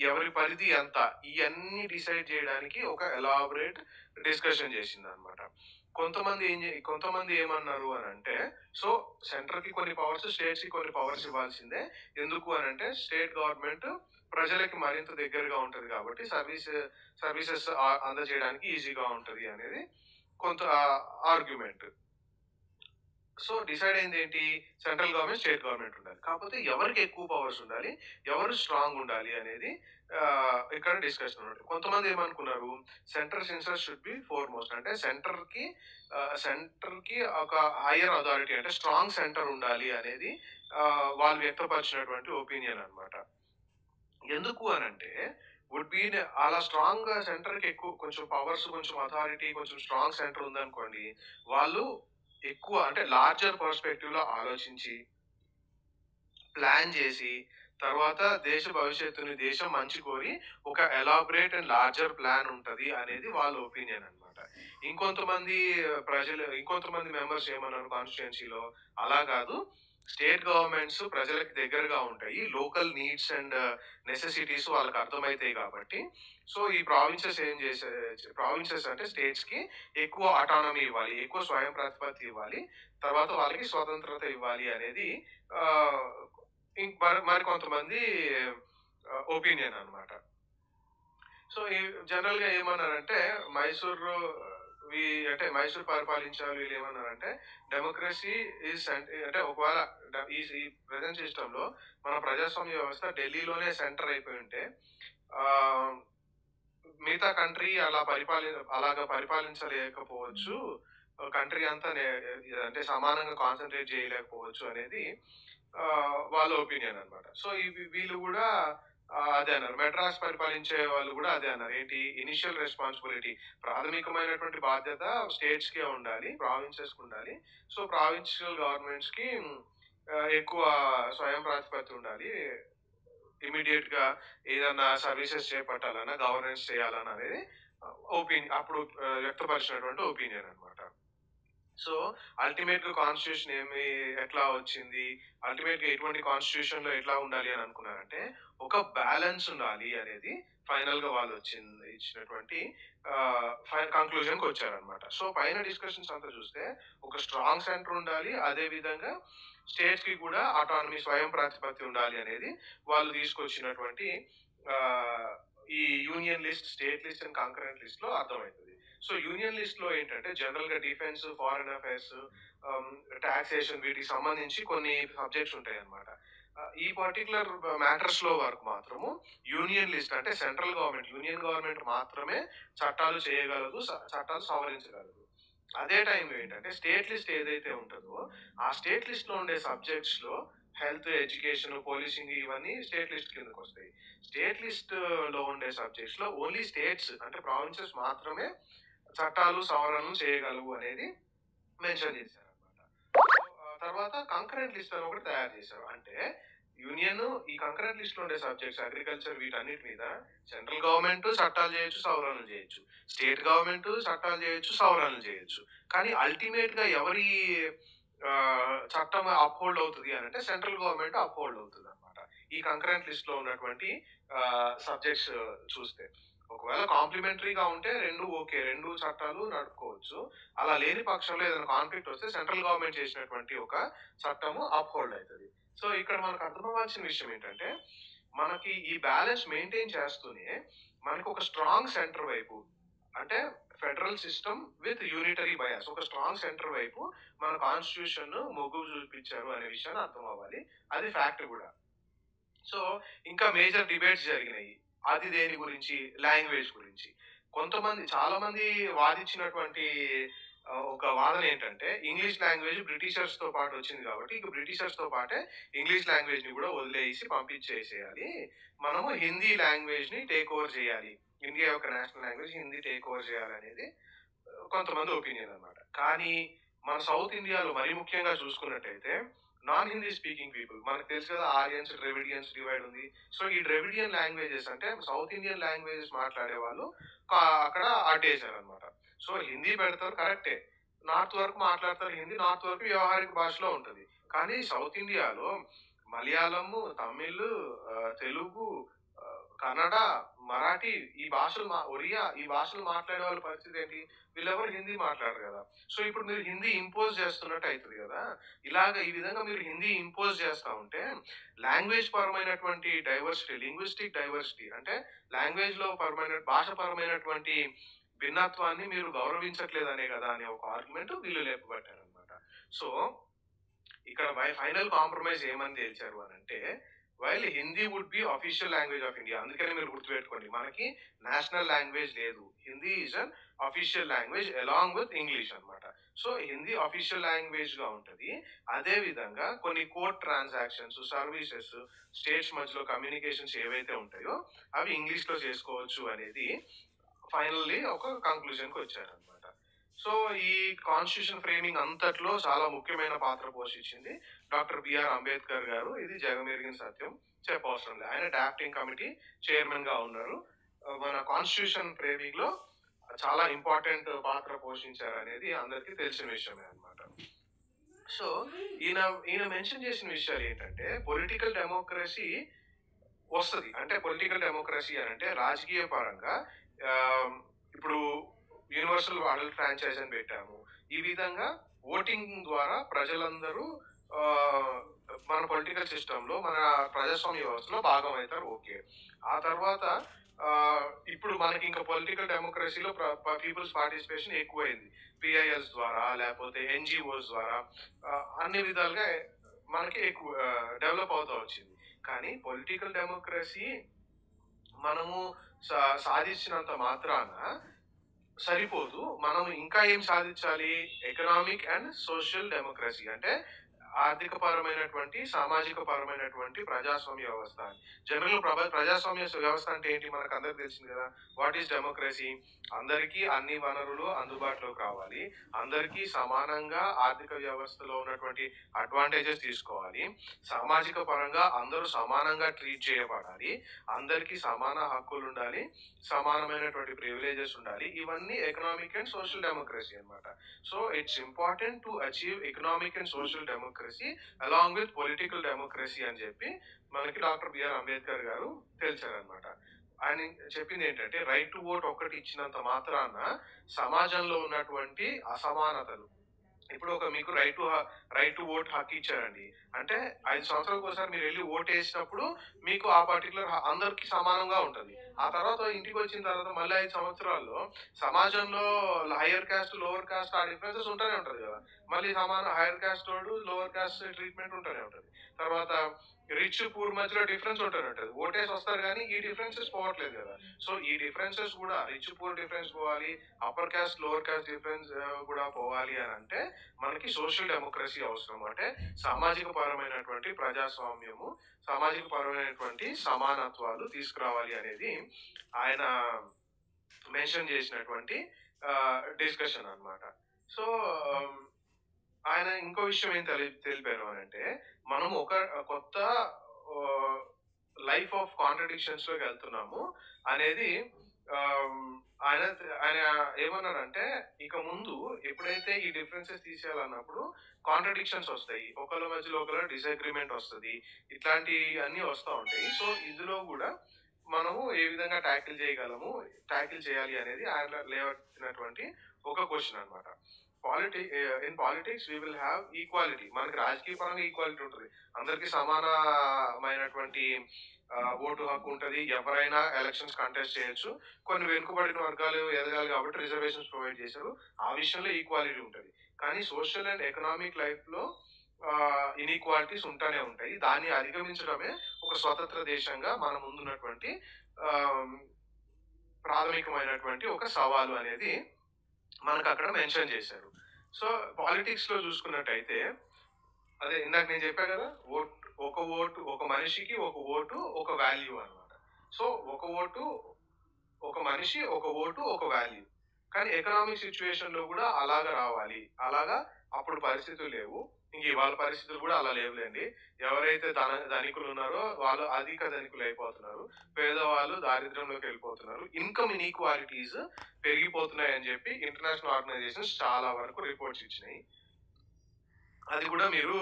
ఎవరి పరిధి ఎంత? ఇయన్నీ డిసైడ్ చేయడానికి ఒక ఎలాబరేట్ డిస్కషన్ చేసిందనమాట. కొంతమంది ఏమన్నారు అనంటే, సో సెంట్రల్‌కి కొన్ని పవర్స్, స్టేట్స్‌కి కొన్ని పవర్స్ ఇవ్వాల్సిందే. ఎందుకు అనంటే స్టేట్ గవర్నమెంట్ ప్రజలకి మరింత దగ్గరగా ఉంటది కాబట్టి సర్వీసెస్ అందజేయడానికి ఈజీగా ఉంటది అనేది కొంత ఆర్గ్యుమెంట్. సో డిసైడ్ అయింది ఏంటి? సెంట్రల్ గవర్నమెంట్, స్టేట్ గవర్నమెంట్ ఉండాలి. కాకపోతే ఎవరికి ఎక్కువ పవర్స్ ఉండాలి? ఎవరు స్ట్రాంగ్ ఉండాలి అనేది ఇక్కడ డిస్కషన్ అన్నమాట. కొంతమంది ఏమనుకున్నారు? Central sensor should be foremost అంటే సెంటర్‌కి ఒక హైయర్ అథారిటీ అంటే స్ట్రాంగ్ సెంటర్ ఉండాలి అనేది వాళ్ళు వ్యక్తపరిచినటువంటి ఒపీనియన్ అన్నమాట. ఎందుకు అనంటే వుడ్ బి అలా స్ట్రాంగ్‌గా సెంటర్‌కి ఎక్కువ కొంచెం పవర్స్, కొంచెం అథారిటీ, కొంచెం స్ట్రాంగ్ సెంటర్ ఉందనుకోండి. వాళ్ళు ఎక్కువ అంటే లార్జర్ పర్స్పెక్టివ్‌లో ఆలోచించి, ప్లాన్ చేసి, తర్వాత దేశ భవిష్యత్తుని, దేశం మంచి కోరి ఒక ఎలాబరేట్ అండ్ లార్జర్ ప్లాన్ ఉంటది అనేది వాళ్ళ ఒపీనియన్ అన్నమాట. ఇంకొంతమంది మెంబర్స్ ఏమన్నారు కాన్స్టిట్యుయెన్సీలో, అలా కాదు స్టేట్ గవర్నమెంట్స్ ప్రజలకి దగ్గరగా ఉంటాయి. లోకల్ నీడ్స్ అండ్ నెసెసిటీస్ వాళ్ళకి అర్థమైతాయి కాబట్టి, సో ఈ ప్రావిన్సెస్ అంటే స్టేట్స్‌కి ఎక్కువ అటానమీ ఇవ్వాలి. ఎక్కువ స్వయం ప్రతిపత్తి ఇవ్వాలి. తర్వాత వాళ్ళకి స్వతంత్రత ఇవ్వాలి అనేది ఆహ్, మరికొంతమంది ఒపీనియన్ అన్నమాట. సో, జనరల్‌గా ఏమన్నారంటే మైసూరు అంటే మైసూర్ పరిపాలించే వాళ్ళు వీళ్ళేమన్నారంటే డెమోక్రసీ అంటే ఒకవేళ ఈ ప్రెజెంట్ సిస్టమ్‌లో మన ప్రజాస్వామ్య వ్యవస్థ ఢిల్లీలోనే సెంటర్ అయిపోయి ఉంటే ఆహ్, మిగతా కంట్రీ అలాగా పరిపాలించలేకపోవచ్చు. కంట్రీ అంతా అంటే సమానంగా కాన్సంట్రేట్ చేయలేకపోవచ్చు అనేది వాళ్ళ ఒపీనియన్ అన్నమాట. సో, వీళ్ళు గూడా అదే అన్నారు. మెడ్రాస్ పరిపాలించే వాళ్ళు గూడా అదే అన్నారు. ఏంటి? ఇనిషియల్ రెస్పాన్సిబిలిటీ ప్రాథమికమైనటువంటి బాధ్యత స్టేట్స్‌కే ఉండాలి. ప్రావిన్సెస్‌కి ఉండాలి. సో, ప్రావిన్షియల్ గవర్నమెంట్స్‌కి ఎక్కువ స్వయం ప్రతిపత్తి ఉండాలి. ఇమ్మీడియేట్‌గా ఏదన్నా సర్వీసెస్ చేపట్టాలన్నా, గవర్నెన్స్ చేయాలన్నా అనేది అప్పుడు వ్యక్తపరిచినటువంటి ఒపీనియన్ అన్నమాట. సో, అల్టిమేట్‌గా కాన్స్టిట్యూషన్ ఎట్లా వచ్చింది? అల్టిమేట్‌గా ఎటువంటి కాన్స్టిట్యూషన్‌లో ఎట్లా ఉండాలి అని అనుకున్నారంటే, ఒక బ్యాలన్స్ ఉండాలి అనేది ఫైనల్‌గా ఇచ్చినటువంటి కంక్లూజన్‌కి వచ్చారన్నమాట. సో, పైన డిస్కషన్స్ అంతా చూస్తే ఒక స్ట్రాంగ్ సెంటర్ ఉండాలి. అదే విధంగా స్టేట్స్‌కి కూడా అటానమీ స్వయం ప్రతిపత్తి ఉండాలి అనేది వాళ్ళు తీసుకొచ్చినటువంటి ఆహ్, ఈ union list, state list and concurrent లిస్ట్‌లో అర్థమైతది. సో, యూనియన్ లిస్ట్‌లో ఏంటంటే జనరల్‌గా డిఫెన్స్, ఫారెన్ అఫైర్స్, ఆహ్, టాక్సేషన్ వీటికి సంబంధించి కొన్ని సబ్జెక్ట్స్ ఉంటాయన్నమాట. ఈ పర్టిక్యులర్ మ్యాటర్స్‌లో వరకు మాత్రము యూనియన్ లిస్ట్ అంటే యూనియన్ గవర్నమెంట్ మాత్రమే చట్టాలు చేయగలదు. చట్టాలు సవరించగలదు. అదే టైంలో ఏంటంటే స్టేట్ లిస్ట్ ఏదైతే ఉంటదో, ఆ స్టేట్ లిస్ట్‌లో ఉండే సబ్జెక్ట్స్‌లో హెల్త్, ఎడ్యుకేషన్, పోలీసింగ్ ఇవన్నీ స్టేట్ లిస్ట్ కిందకొస్తాయి. స్టేట్ లిస్ట్‌లో ఉండే సబ్జెక్ట్స్‌లో ఓన్లీ స్టేట్స్ అంటే ప్రావిన్సెస్ మాత్రమే చట్టాలు, సవరణలు చేయగలవు అనేది మెన్షన్ చేశారన్నమాట. సో, తర్వాత కంకరెంట్ లిస్ట్ అని ఒకటి తయారు చేశారు. అంటే యూనియన్ ఈ కంకరెంట్ లిస్ట్ లో ఉండే సబ్జెక్ట్స్ అగ్రికల్చర్ వీటన్నిటి మీద సెంట్రల్ గవర్నమెంట్ చట్టాలు చేయొచ్చు, సవరణలు చేయొచ్చు. స్టేట్ గవర్నమెంట్ చట్టాలు చేయొచ్చు, సవరణలు చేయొచ్చు. కానీ అల్టిమేట్ గా ఎవరి చట్టం అప్హోల్డ్ అవుతుంది అని అంటే సెంట్రల్ గవర్నమెంట్ అప్హోల్డ్ అవుతుంది అనమాట. ఈ కంకరెంట్ లిస్ట్ లో ఉన్నటువంటి సబ్జెక్ట్స్ చూస్తే ఒకవేళ కాంప్లిమెంటరీగా ఉంటే రెండు ఓకే, రెండు చట్టాలు నడుపుకోవచ్చు. అలా లేని పక్షంలో ఏదైనా కాన్ఫ్లిక్ట్ వస్తే సెంట్రల్ గవర్నమెంట్ చేసినటువంటి ఒక చట్టము అప్హోల్డ్ అవుతుంది. సో ఇక్కడ మనకు అర్థమవ్వాల్సిన విషయం ఏంటంటే మనకి ఈ బ్యాలెన్స్ మెయింటైన్ చేస్తూనే మనకి ఒక స్ట్రాంగ్ సెంటర్ వైపు అంటే federal system with unitary bias ఒక స్ట్రాంగ్ సెంటర్ వైపు మన కాన్స్టిట్యూషన్ మొగ్గు చూపించారు అనే విషయాన్ని అర్థం అవ్వాలి. అది ఫ్యాక్ట్ కూడా. సో ఇంకా మేజర్ డిబేట్స్ జరిగినాయి. అది దేని గురించి? లాంగ్వేజ్ గురించి. చాలా మంది వాదించినటువంటి ఒక వాదన ఏంటంటే ఇంగ్లీష్ లాంగ్వేజ్ బ్రిటిషర్స్ తో పాటు వచ్చింది కాబట్టి ఇక బ్రిటిషర్స్ తో పాటే ఇంగ్లీష్ లాంగ్వేజ్ ని కూడా వదిలేసి పంపించేసేయాలి. మనము హిందీ లాంగ్వేజ్ ని టేక్ ఓవర్ చేయాలి. ఇండియా యొక్క national language Hindi take over చేయాలనేది కొంతమంది ఒపీనియన్ అన్నమాట. కానీ మన సౌత్ ఇండియాలో మరీ ముఖ్యంగా చూసుకున్నట్టయితే నాన్ హిందీ స్పీకింగ్ పీపుల్ మనకు తెలుసు కదా, ఆరియన్స్ ద్రవిడియన్స్ డివైడ్ ఉంది. సో ఈ ద్రవిడియన్ లాంగ్వేజెస్ అంటే సౌత్ ఇండియన్ లాంగ్వేజెస్ మాట్లాడే వాళ్ళు అక్కడ అడ్డేశారు అనమాట. సో హిందీ పెడతారు కరెక్టే, నార్త్ వరకు మాట్లాడతారు హిందీ, నార్త్ వరకు వ్యవహారిక భాషలో ఉంటుంది. కానీ సౌత్ ఇండియాలో మలయాళము, తమిళ్, తెలుగు, కన్నడ, మరాఠీ ఈ భాషలు ఒరియా ఈ భాషలు మాట్లాడే వాళ్ళ పరిస్థితి ఏంటి? వీళ్ళెవరు హిందీ మాట్లాడరు కదా. సో ఇప్పుడు మీరు హిందీ ఇంపోజ్ చేస్తున్నట్టు అవుతుంది కదా. ఈ విధంగా మీరు హిందీ ఇంపోజ్ చేస్తా ఉంటే లాంగ్వేజ్ పరమైనటువంటి డైవర్సిటీ, లింగ్విస్టిక్ డైవర్సిటీ అంటే లాంగ్వేజ్ లో భాష పరమైనటువంటి భిన్నత్వాన్ని మీరు గౌరవించట్లేదనే కదా అనే ఒక ఆర్గ్యుమెంట్ వీళ్ళు లేపబట్టారు అనమాట. సో ఇక్కడ ఫైనల్ కాంప్రమైజ్ ఏమని తేల్చారు అని అంటే while Hindi would be official language of India. అందుకనే మీరు గుర్తుపెట్టుకోండి, మనకి నేషనల్ లాంగ్వేజ్ లేదు, Hindi is an official language along with English అనమాట. సో హిందీ అఫీషియల్ లాంగ్వేజ్ గా ఉంటది. అదే విధంగా కొన్ని కోర్ట్ ట్రాన్సాక్షన్స్, సర్వీసెస్, స్టేట్స్ మధ్యలో కమ్యూనికేషన్స్ ఏవైతే ఉంటాయో అవి ఇంగ్లీష్ లో చేసుకోవచ్చు అనేది ఫైనల్లీ ఒక కంక్లూజన్ కి వచ్చారనమాట. సో ఈ కాన్స్టిట్యూషన్ ఫ్రేమింగ్ అంతట్లో చాలా ముఖ్యమైన పాత్ర పోషించింది డాక్టర్ బిఆర్ అంబేద్కర్ గారు. ఇది జగమెరిగిన సత్యం, చెప్పవసరం లేదు. ఆయన డ్రాఫ్టింగ్ కమిటీ చైర్మన్ గా ఉన్నారు. మన కాన్స్టిట్యూషన్ ఫ్రేమింగ్ లో చాలా ఇంపార్టెంట్ పాత్ర పోషించారు అనేది అందరికీ తెలిసిన విషయమే అనమాట. సో ఈయన మెన్షన్ చేసిన విషయాలు ఏంటంటే పొలిటికల్ డెమోక్రసీ వస్తుంది. అంటే పొలిటికల్ డెమోక్రసీ అని అంటే రాజకీయ పరంగా ఇప్పుడు యూనివర్సల్ అడల్ట్ ఫ్రాంచైజ్ అని పెట్టాము. ఈ విధంగా ఓటింగ్ ద్వారా ప్రజలందరూ మన పొలిటికల్ సిస్టమ్ లో, మన ప్రజాస్వామ్య వ్యవస్థలో భాగం అవుతారు. ఓకే, ఆ తర్వాత ఇప్పుడు మనకి ఇంకా పొలిటికల్ డెమోక్రసీలో పీపుల్స్ పార్టిసిపేషన్ ఎక్కువైంది. పిఐఎస్ ద్వారా లేకపోతే ఎన్జిఓస్ ద్వారా అన్ని విధాలుగా మనకి ఎక్కువ డెవలప్ అవుతూ వచ్చింది. కానీ పొలిటికల్ డెమోక్రసీ మనము సాధించినంత మాత్రాన సరిపోదు. మనం ఇంకా ఏం సాధించాలి? ఎకనామిక్ అండ్ సోషల్ డెమోక్రసీ అంటే ఆర్థిక పరమైనటువంటి, సామాజిక పరమైనటువంటి ప్రజాస్వామ్య వ్యవస్థ. జనరల్ ప్రజాస్వామ్య వ్యవస్థ అంటే ఏంటి మనకు అందరికి తెలిసింది కదా. What is democracy? అందరికీ అన్ని వనరులు అందుబాటులోకి రావాలి, అందరికీ సమానంగా ఆర్థిక వ్యవస్థలో ఉన్నటువంటి అడ్వాంటేజెస్ తీసుకోవాలి, సామాజిక పరంగా అందరూ సమానంగా ట్రీట్ చేయబడాలి, అందరికీ సమాన హక్కులు ఉండాలి, సమానమైనటువంటి ప్రివిలేజెస్ ఉండాలి. ఇవన్నీ ఎకనామిక్ అండ్ సోషల్ డెమోక్రసీ అనమాట. So it's important to achieve economic and social democracy along with political democracy అని చెప్పి మనకి డాక్టర్ బిఆర్ అంబేద్కర్ గారు తెలిసారనమాట. ఆయన చెప్పింది ఏంటంటే రైట్ టు ఓట్ ఒక్కటి ఇచ్చినంత మాత్రాన సమాజంలో ఉన్నటువంటి అసమానతలు, ఇప్పుడు మీకు రైట్ టు ఓట్ హక్కు ఇచ్చారండి అంటే 5 సంవత్సరాలకు ఒకసారి మీరు వెళ్ళి ఓట్ వేసినప్పుడు మీకు ఆ పర్టికులర్ అందరికి సమానంగా ఉంటుంది. ఆ తర్వాత ఇంటికి వచ్చిన తర్వాత మళ్ళీ 5 సంవత్సరాల్లో సమాజంలో హైయర్ క్యాస్ట్, లోవర్ క్యాస్ట్ ఆ డిఫరెన్సెస్ ఉంటూనే ఉంటది కదా. మళ్ళీ హైయర్ క్యాస్ట్ వాడు లోవర్ క్యాస్ట్ ట్రీట్మెంట్ ఉంటూనే ఉంటది. తర్వాత రిచ్ పూర్ మధ్యలో డిఫరెన్స్ ఉంటూనే ఉంటది. ఓటేసి వస్తారు కానీ ఈ డిఫరెన్సెస్ పోవట్లేదు కదా. సో ఈ డిఫరెన్సెస్ కూడా రిచ్ పూర్ డిఫరెన్స్ పోవాలి, upper caste lower caste difference కూడా పోవాలి అని అంటే మనకి సోషల్ డెమోక్రసీ అవసరం. అంటే సామాజిక పరమైనటువంటి ప్రజాస్వామ్యము, సామాజిక పరమైనటువంటి సమానత్వాలు తీసుకురావాలి అనేది ఆయన మెన్షన్ చేసినటువంటి డిస్కషన్ అన్నమాట. సో ఆయన ఇంకో విషయం ఏం తెలిపారు అని అంటే మనం ఒక కొత్త లైఫ్ ఆఫ్ కాంట్రడిక్షన్స్ లోకి వెళ్తున్నాము అనేది ఆమ్, ఆయన ఆయన ఏమన్నారంటే, ఇక ముందు ఎప్పుడైతే ఈ డిఫరెన్సెస్ తీసేయాలన్నప్పుడు కాంట్రడిక్షన్స్ వస్తాయి, ఒకళ్ళ మధ్యలో ఒకళ్ళ డిసగ్రిమెంట్ వస్తుంది, ఇట్లాంటి అన్ని వస్తూ ఉంటాయి. సో ఇందులో కూడా మనము ఏ విధంగా ట్యాకిల్ చేయాలి అనేది ఆయన లేవనెత్తినటువంటి ఒక క్వశ్చన్ అన్నమాట. In politics we will have equality. మనకి రాజకీయ పరంగా ఈక్వాలిటీ ఉంటుంది, అందరికీ సమానమైనటువంటి ఓటు హక్కు ఉంటుంది, ఎవరైనా ఎలక్షన్స్ కంటెస్ట్ చేయొచ్చు. కొన్ని వెనుకబడిన వర్గాలు ఎదగాలి కాబట్టి రిజర్వేషన్స్ ప్రొవైడ్ చేశారు, ఆ విషయంలో ఈక్వాలిటీ ఉంటుంది. కానీ సోషల్ అండ్ ఎకనామిక్ లైఫ్ లో ఇన్ఈక్వాలిటీస్ ఉంటానే ఉంటాయి. దాన్ని అధిగమించడమే ఒక స్వతంత్ర దేశంగా మన ముందున్నటువంటి ప్రాథమికమైనటువంటి ఒక సవాలు అనేది మనకు అక్కడ మెన్షన్ చేశారు. సో పాలిటిక్స్ లో చూసుకున్నట్టయితే, అదే ఇందాక నేను చెప్పా కదా, ఒక మనిషికి ఒక ఓటు ఒక వాల్యూ అన్నమాట. సో ఒక ఓటు ఒక మనిషి, ఒక ఓటు ఒక వాల్యూ. కానీ ఎకనామిక్ సిచ్యువేషన్ లో కూడా అలాగా రావాలి. అలాగా అప్పుడు పరిస్థితులు లేవు, ఇంక ఇవాళ పరిస్థితులు కూడా అలా లేవులేండి. ఎవరైతే ధనికులు ఉన్నారో వాళ్ళు అధిక ధనికులు అయిపోతున్నారు, పేదవాళ్ళు దారిద్ర్యంలోకి వెళ్ళిపోతున్నారు, ఇన్కమ్ ఇన్ఈక్వాలిటీస్ పెరిగిపోతున్నాయి అని చెప్పి ఇంటర్నేషనల్ ఆర్గనైజేషన్స్ చాలా వరకు రిపోర్ట్స్ ఇచ్చినాయి. అది కూడా మీరు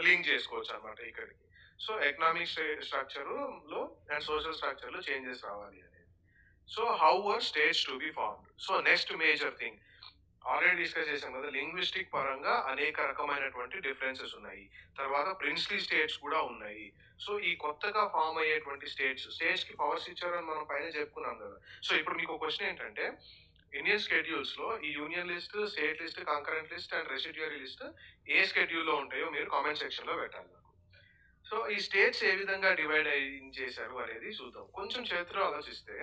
లింక్ చేసుకోవచ్చు అన్నమాట ఇక్కడికి. సో ఎకనామిక్ స్ట్రక్చర్ లో అండ్ సోషల్ స్ట్రక్చర్ లో చేంజెస్ రావాలి అనేది. So how are states to be formed? So next major thing already discuss చేసాం కదా, లింగ్విస్టిక్ పరంగా అనేక రకమైనటువంటి డిఫరెన్సెస్ ఉన్నాయి. తర్వాత ప్రిన్స్లీ స్టేట్స్ కూడా ఉన్నాయి. సో ఈ కొత్తగా ఫామ్ అయ్యేటువంటి స్టేట్స్ కి పవర్స్ ఇచ్చారని మనం పైన చెప్పుకున్నాం కదా. సో ఇప్పుడు మీకు క్వశ్చన్ ఏంటంటే, ఇండియన్ స్కెడ్యూల్స్ లో ఈ union list, state list, concurrent list and residuary list A schedule లో ఉంటాయో మీరు కామెంట్ సెక్షన్ లో పెట్టాలి నాకు. సో ఈ స్టేట్స్ ఏ విధంగా డివైడ్ చేశారు అనేది చూద్దాం. కొంచెం చరిత్ర ఆలోచిస్తే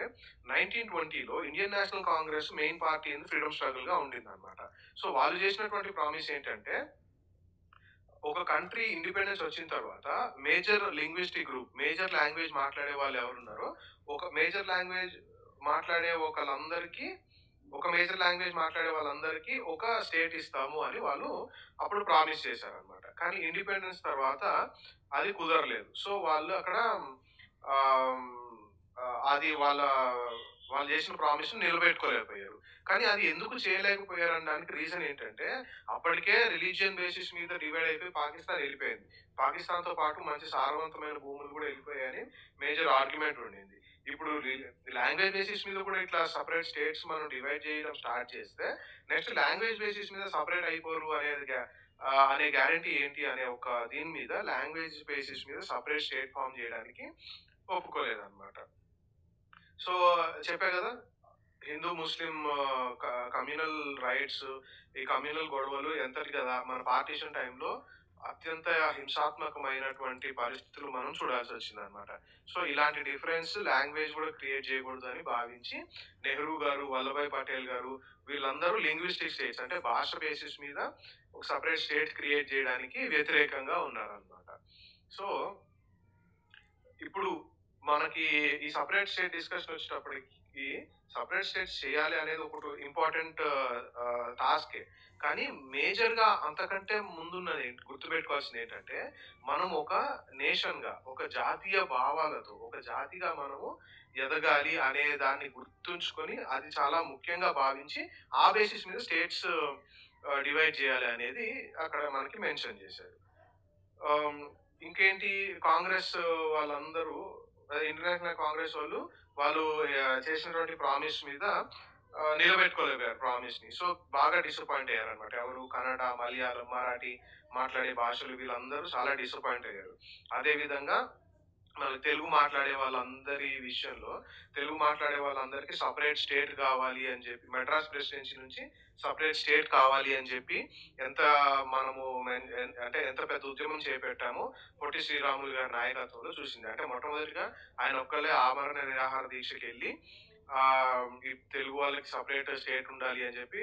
1920లో Indian National Congress main party in freedom struggle గా ఉండింది అనమాట. సో వాళ్ళు చేసినటువంటి ప్రామిస్ ఏంటంటే, ఒక కంట్రీ ఇండిపెండెన్స్ వచ్చిన తర్వాత major linguistic group, major language మాట్లాడే వాళ్ళు ఎవరున్నారో ఒక మేజర్ లాంగ్వేజ్ మాట్లాడే వాళ్ళందరికీ ఒక స్టేట్ ఇస్తాము అని వాళ్ళు అప్పుడు ప్రామిస్ చేశారనమాట. కానీ ఇండిపెండెన్స్ తర్వాత అది కుదరలేదు. సో వాళ్ళు అక్కడ అది వాళ్ళు చేసిన ప్రామిస్ నిలబెట్టుకోలేకపోయారు. కానీ అది ఎందుకు చేయలేకపోయారు అనడానికి రీజన్ ఏంటంటే, అప్పటికే రిలీజియన్ బేసిస్ మీద డివైడ్ అయిపోయి పాకిస్తాన్ వెళ్ళిపోయింది. పాకిస్తాన్ తో పాటు మంచి సారవంతమైన భూములు కూడా వెళ్ళిపోయాయని మేజర్ ఆర్గ్యుమెంట్ ఉండింది. ఇప్పుడు లాంగ్వేజ్ బేసిస్ మీద కూడా ఇట్లా సపరేట్ స్టేట్స్ మనం డివైడ్ చేయడం స్టార్ట్ చేస్తే, నెక్స్ట్ లాంగ్వేజ్ బేసిస్ మీద సపరేట్ అయిపోరు అనే గ్యారంటీ ఏంటి అనే ఒక దీని మీద లాంగ్వేజ్ బేసిస్ మీద సపరేట్ స్టేట్ ఫామ్ చేయడానికి ఒప్పుకోలేదన్నమాట. సో చెప్పా కదా, హిందూ ముస్లిం కమ్యూనల్ రైట్స్, ఈ కమ్యూనల్ గొడవలు ఎంతటి కదా మన పార్టీషన్ టైంలో అత్యంత హింసాత్మకమైనటువంటి పరిస్థితులు మనం చూడాల్సి వచ్చింది అనమాట. సో ఇలాంటి డిఫరెన్స్ లాంగ్వేజ్ కూడా క్రియేట్ చేయకూడదు అని భావించి నెహ్రూ గారు, వల్లభాయ్ పటేల్ గారు వీళ్ళందరూ లింగ్విస్టిక్ స్టేట్స్ అంటే భాష బేసిస్ మీద ఒక సపరేట్ స్టేట్ క్రియేట్ చేయడానికి వ్యతిరేకంగా ఉన్నారనమాట. సో ఇప్పుడు మనకి ఈ సపరేట్ స్టేట్ డిస్కషన్ వచ్చేటప్పటికి సపరేట్ స్టేట్స్ చేయాలి అనేది ఒకటి ఇంపార్టెంట్ టాస్కే. కానీ మేజర్ గా అంతకంటే ముందున్నది గుర్తుపెట్టుకోవాల్సింది ఏంటంటే, మనం ఒక నేషన్ గా, ఒక జాతీయ భావాలతో, ఒక జాతిగా మనము ఎదగాలి అనే దాన్ని గుర్తుంచుకొని అది చాలా ముఖ్యంగా భావించి ఆ బేసిస్ మీద స్టేట్స్ డివైడ్ చేయాలి అనేది అక్కడ మనకి మెన్షన్ చేశారు. ఇంకేంటి, కాంగ్రెస్ వాళ్ళందరూ, ఇంటర్నేషనల్ కాంగ్రెస్ వాళ్ళు చేసినటువంటి ప్రామిస్ మీద నిలబెట్టుకోలేకపోయారు ప్రామిస్ ని. సో బాగా డిసప్పాయింట్ అయ్యారు అనమాట. ఎవరు, కన్నడ, మలయాళం, మరాఠీ మాట్లాడే భాషలు వీళ్ళందరూ చాలా డిసప్పాయింట్ అయ్యారు. అదే విధంగా మన తెలుగు మాట్లాడే వాళ్ళందరికీ సపరేట్ స్టేట్ కావాలి అని చెప్పి, మెడ్రాస్ ప్రెసిడెన్సీ నుంచి సపరేట్ స్టేట్ కావాలి అని చెప్పి ఎంత పెద్ద ఉద్యమం చేపట్టామో పొట్టి శ్రీరాములు గారి నాయకత్వంలో చూసింది. అంటే మొట్టమొదటిగా ఆయన ఒక్కళ్ళే ఆమరణ నిరాహార దీక్షకి వెళ్ళి ఈ తెలుగు వాళ్ళకి సపరేట్ స్టేట్ ఉండాలి అని చెప్పి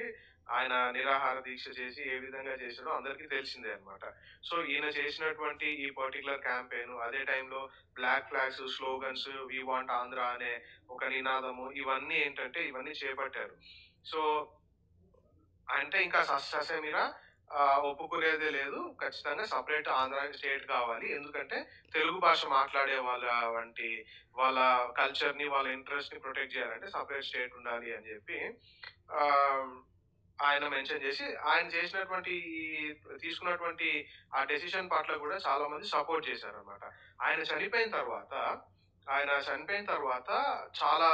ఆయన నిరాహార దీక్ష చేసి ఏ విధంగా చేశాడో అందరికీ తెలిసిందే అనమాట. సో ఈయన చేసినటువంటి ఈ పర్టికులర్ క్యాంపెయిన్, అదే టైంలో black flags, slogans, we want Andhra అనే ఒక నినాదము, ఇవన్నీ చేపట్టారు. సో అంటే ఇంకా ససేమిరా ఒప్పుకునేదే లేదు. ఖచ్చితంగా సెపరేట్ ఆంధ్ర స్టేట్ కావాలి. ఎందుకంటే తెలుగు భాష మాట్లాడే వాళ్ళ వంటి వాళ్ళ కల్చర్‌ని, వాళ్ళ ఇంట్రెస్ట్‌ని ప్రొటెక్ట్ చేయాలంటే సెపరేట్ స్టేట్ ఉండాలి అని చెప్పి ఆహ్, ఆయన మెన్షన్ చేసి, ఆయన చేసినటువంటి తీసుకున్నటువంటి ఆ డెసిషన్ పట్ల కూడా చాలా మంది సపోర్ట్ చేశారనమాట. ఆయన చనిపోయిన తర్వాత ఆయన చనిపోయిన తర్వాత చాలా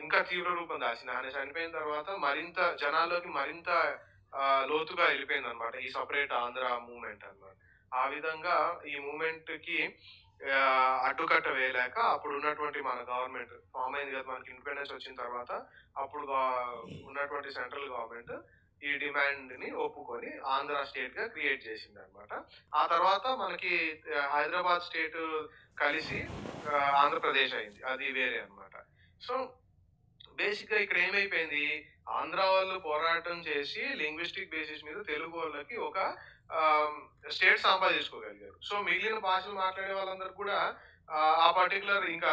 ఇంకా తీవ్ర రూపం దాల్చింది. ఆయన చనిపోయిన తర్వాత మరింత జనాల్లోకి మరింత లోతుగా ఎళ్ళిపోయిందనమాట. ఈ సెపరేట్ ఆంధ్ర మూవ్‌మెంట్ అన్నమాట. ఆ విధంగా ఈ మూవ్‌మెంట్‌కి అడ్డుకట్ట వేయలేక అప్పుడున్నటువంటి మన గవర్నమెంట్ ఫార్మ్ అయింది కదా! మనకి ఇండిపెండెన్స్ వచ్చిన తర్వాత అప్పుడు ఉన్నటువంటి సెంట్రల్ గవర్నమెంట్ ఈ డిమాండ్‌ని ఒప్పుకొని ఆంధ్ర స్టేట్‌గా క్రియేట్ చేసిందనమాట. ఆ తర్వాత మనకి హైదరాబాద్ స్టేట్ కలిసి ఆంధ్రప్రదేశ్ అయింది. అది వేరే అన్నమాట. సో, బేసిక్‌గా ఇక్కడ ఏమైపోయింది, ఆంధ్ర వాళ్ళు పోరాటం చేసి లింగ్విస్టిక్ బేసిస్ మీద తెలుగు వాళ్ళకి ఒక ఆహ్, స్టేట్ సంపాదించుకోగలిగారు. సో, మిగిలిన భాషలు మాట్లాడే వాళ్ళందరూ కూడా ఆ పర్టిక్యులర్ ఇంకా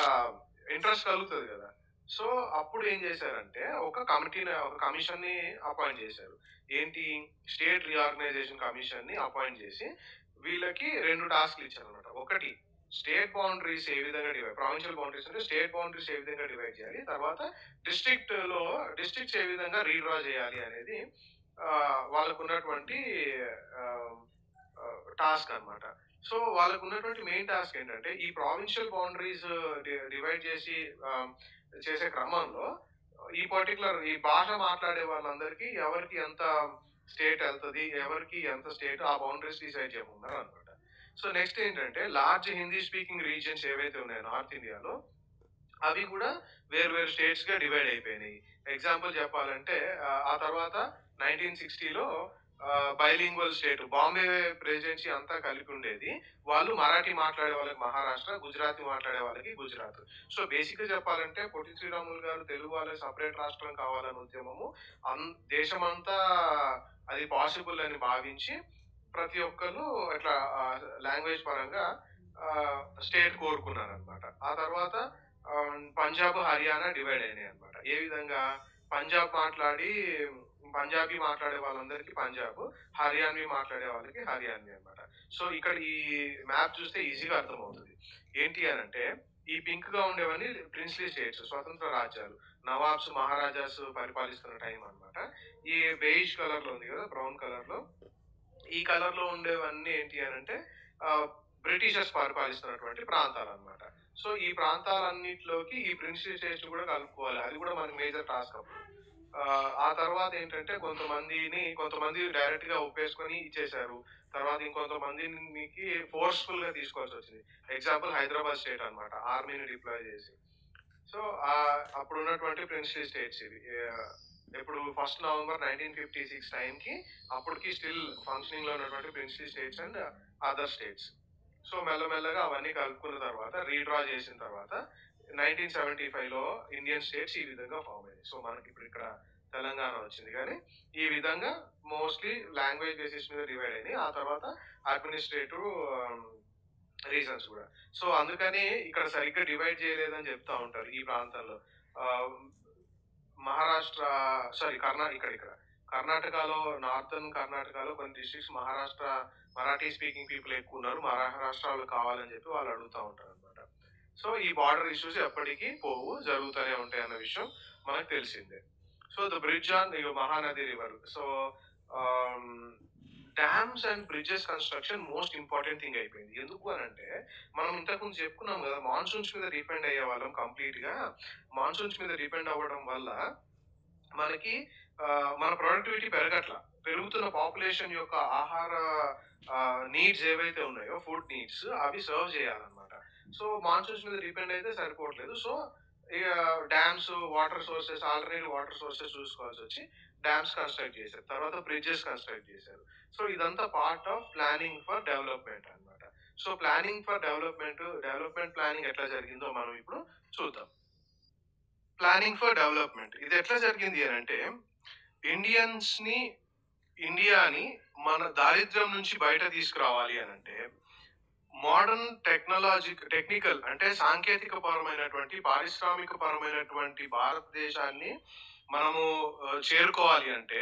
ఇంట్రెస్ట్ కలుగుతది గదా! సో, అప్పుడు ఏం చేశారంటే ఒక కమిషన్‌ని అపాయింట్ చేశారు. ఏంటి, స్టేట్ రీఆర్గనైజేషన్ కమిషన్‌ని అపాయింట్ చేసి వీళ్ళకి 2 టాస్క్‌లు ఇచ్చారన్నమాట. ఒకటి, స్టేట్ బౌండరీస్ ఏ విధంగా ప్రావిన్షియల్ బౌండరీస్ అంటే స్టేట్ బౌండరీస్ ఏ విధంగా డివైడ్ చేయాలి. తర్వాత డిస్ట్రిక్ట్స్ ఏ విధంగా రీడ్రా చేయాలి అనేది వాళ్ళకున్నటువంటి ఆహ్, టాస్క్ అన్నమాట. సో, వాళ్ళకున్నటువంటి మెయిన్ టాస్క్ ఏంటంటే, ఈ ప్రావిన్షియల్ బౌండరీస్ డివైడ్ చేసి చేసే క్రమంలో ఈ భాష మాట్లాడే వాళ్ళందరికీ ఎవరికి ఎంత స్టేట్ ఎళ్తది, ఎవరికి ఎంత స్టేట్ ఆ బౌండరీస్ డిసైడ్ చేయమన్నారన్నమాట. సో, నెక్స్ట్ ఏంటంటే లార్జ్ హిందీ స్పీకింగ్ రీజియన్స్ ఏవైతే ఉన్నాయో నార్త్ ఇండియాలో అవి కూడా వేరు వేరు స్టేట్స్‌గా డివైడ్ అయిపోయినాయి. ఎగ్జాంపుల్ చెప్పాలంటే ఆ తర్వాత 1960లో బైలింగ్వల్ స్టేట్ బాంబే ప్రెసిడెన్సీ అంతా కలిపి ఉండేది. వాళ్ళు మరాఠీ మాట్లాడే వాళ్ళకి మహారాష్ట్ర, గుజరాతీ మాట్లాడే వాళ్ళకి గుజరాత్. సో, బేసిక్‌గా చెప్పాలంటే పొట్టి శ్రీరాములు గారు తెలుగు వాళ్ళకి సెపరేట్ రాష్ట్రం కావాలనే ఉద్యమము దేశమంతా అది పాసిబుల్ అని భావించి ప్రతి ఒక్కళ్ళు ఇట్లా లాంగ్వేజ్ పరంగా స్టేట్ కోరుకున్నారనమాట. ఆ తర్వాత పంజాబ్, హర్యానా డివైడ్ అయినాయన్నమాట. ఏ విధంగా, పంజాబ్ మాట్లాడి పంజాబీ మాట్లాడే వాళ్ళందరికీ పంజాబ్, హర్యాన్వి మాట్లాడే వాళ్ళకి హర్యాన్వి అన్నమాట. సో, ఇక్కడ ఈ మ్యాప్ చూస్తే ఈజీగా అర్థమవుతది. ఏంటి అనంటే, ఈ పింక్‌గా ఉండేవన్నీ ప్రిన్స్‌లీ స్టేట్స్, స్వతంత్ర రాజ్యాలు. నవాబ్స్, మహారాజాస్ పరిపాలిస్తున్న టైం అన్నమాట. ఈ బెయిష్ కలర్‌లో ఉంది కదా! బ్రౌన్ కలర్‌లో. ఈ కలర్‌లో ఉండేవన్నీ ఏంటి అనంటే ఆహ్, బ్రిటిషర్స్ పరిపాలిస్తున్నటువంటి ప్రాంతాలన్నమాట. సో, ఈ ప్రాంతాలన్నిటిలోకి ఈ ప్రిన్స్లీ స్టేట్స్‌ని కూడా కలుపుకోవాలి. అది కూడా మనకి మేజర్ టాస్క్ అప్పుడు. ఆ తర్వాత ఏంటంటే కొంతమంది డైరెక్ట్‌గా ఒప్పేసుకొని ఇచ్చేశారు. తర్వాత ఇంకొంతమందినికి ఫోర్స్‌ఫుల్‌గా తీసుకోవాల్సొచ్చింది. ఎగ్జాంపుల్ హైదరాబాద్ స్టేట్ అన్నమాట. ఆర్మీని డిప్లాయ్ చేసి. సో, అప్పుడున్నటువంటి ప్రిన్స్లీ స్టేట్స్ ఇవి. ఇప్పుడు 1 నవంబర్ 1956 టైంకి అప్పటికి స్టిల్ ఫంక్షనింగ్‌లో ఉన్నటువంటి princely states and other states. So, మెల్లమెల్లగా అవన్నీ కలుపుకున్న తర్వాత రీడ్రా చేసిన తర్వాత 1975లో ఇండియన్ స్టేట్స్ ఈ విధంగా ఫార్మ్ అయ్యాయి. సో, మనకిప్పుడు ఇక్కడ తెలంగాణ వచ్చింది గానీ, ఈ విధంగా మోస్ట్‌లీ లాంగ్వేజ్ బేసిస్ మీద డివైడ్ అయినాయి. ఆ తర్వాత అడ్మినిస్ట్రేటివ్ రీజన్స్ గూడా. సో, అందుకని ఇక్కడ సరిగ్గా డివైడ్ చేయలేదని చెప్తా ఉంటారు ఈ ప్రాంతంలో. ఆహ్, మహారాష్ట్ర సారీ ఇక్కడ కర్ణాటకలో, నార్థర్న్ కర్ణాటకలో కొన్ని డిస్ట్రిక్ట్స్ మరాఠీ స్పీకింగ్ పీపుల్ ఎక్కువున్నారు. మహారాష్ట్రలో కావాలని చెప్పి వాళ్ళు అడుగుతా ఉంటారనమాట. సో, ఈ బార్డర్ ఇష్యూస్ ఎప్పటికి పోవు. జరుగుతూనే ఉంటాయన్న విషయం మనకు తెలిసిందే. So, the bridge on Mahanadi river. So, ah, dams and bridges construction most important thing అయిపోయింది. ఎందుకు అనంటే, మనం ఇంతకుముందు చెప్పుకున్నాం గదా! మాన్సూన్స్ మీద డిపెండ్ అయ్యేవాళ్ళం కంప్లీట్‌గా. మాన్సూన్స్ మీద డిపెండ్ అవ్వడం వల్ల మనకి మన ప్రొడక్టివిటీ పెరగట్ల. పెరుగుతున్న పాపులేషన్ యొక్క ఆహార నీడ్స్ ఏవైతే ఉన్నాయో, ఫుడ్ నీడ్స్ అవి సర్వ్ చేయాలన్నమాట. సో, మాన్సూన్స్ మీద డిపెండ్ అయితే సరిపోవట్లేదు. సో, ఇగ dams, water sources, alternative water sources చూసుకోవాల్సొచ్చి డామ్స్ కన్‌స్ట్రక్ట్ చేశారు. తర్వాత బ్రిడ్జెస్ కన్‌స్ట్రక్ట్ చేశారు. సో, ఇదంతా part of planning for development అన్నమాట. సో, డెవలప్‌మెంట్ ప్లానింగ్ ఎట్లా జరిగిందో మనం ఇప్పుడు చూద్దాం. ప్లానింగ్ ఫర్ డెవలప్‌మెంట్ ఇది ఎట్లా జరిగింది అనంటే, ఇండియన్స్‌ని ఇండియాని మన దారిద్ర్యం నుంచి బయట తీసుకురావాలి అనంటే, టెక్నికల్ అంటే సాంకేతిక పరమైనటువంటి, పారిశ్రామిక పరమైనటువంటి భారతదేశాన్ని మనము చేరుకోవాలి అంటే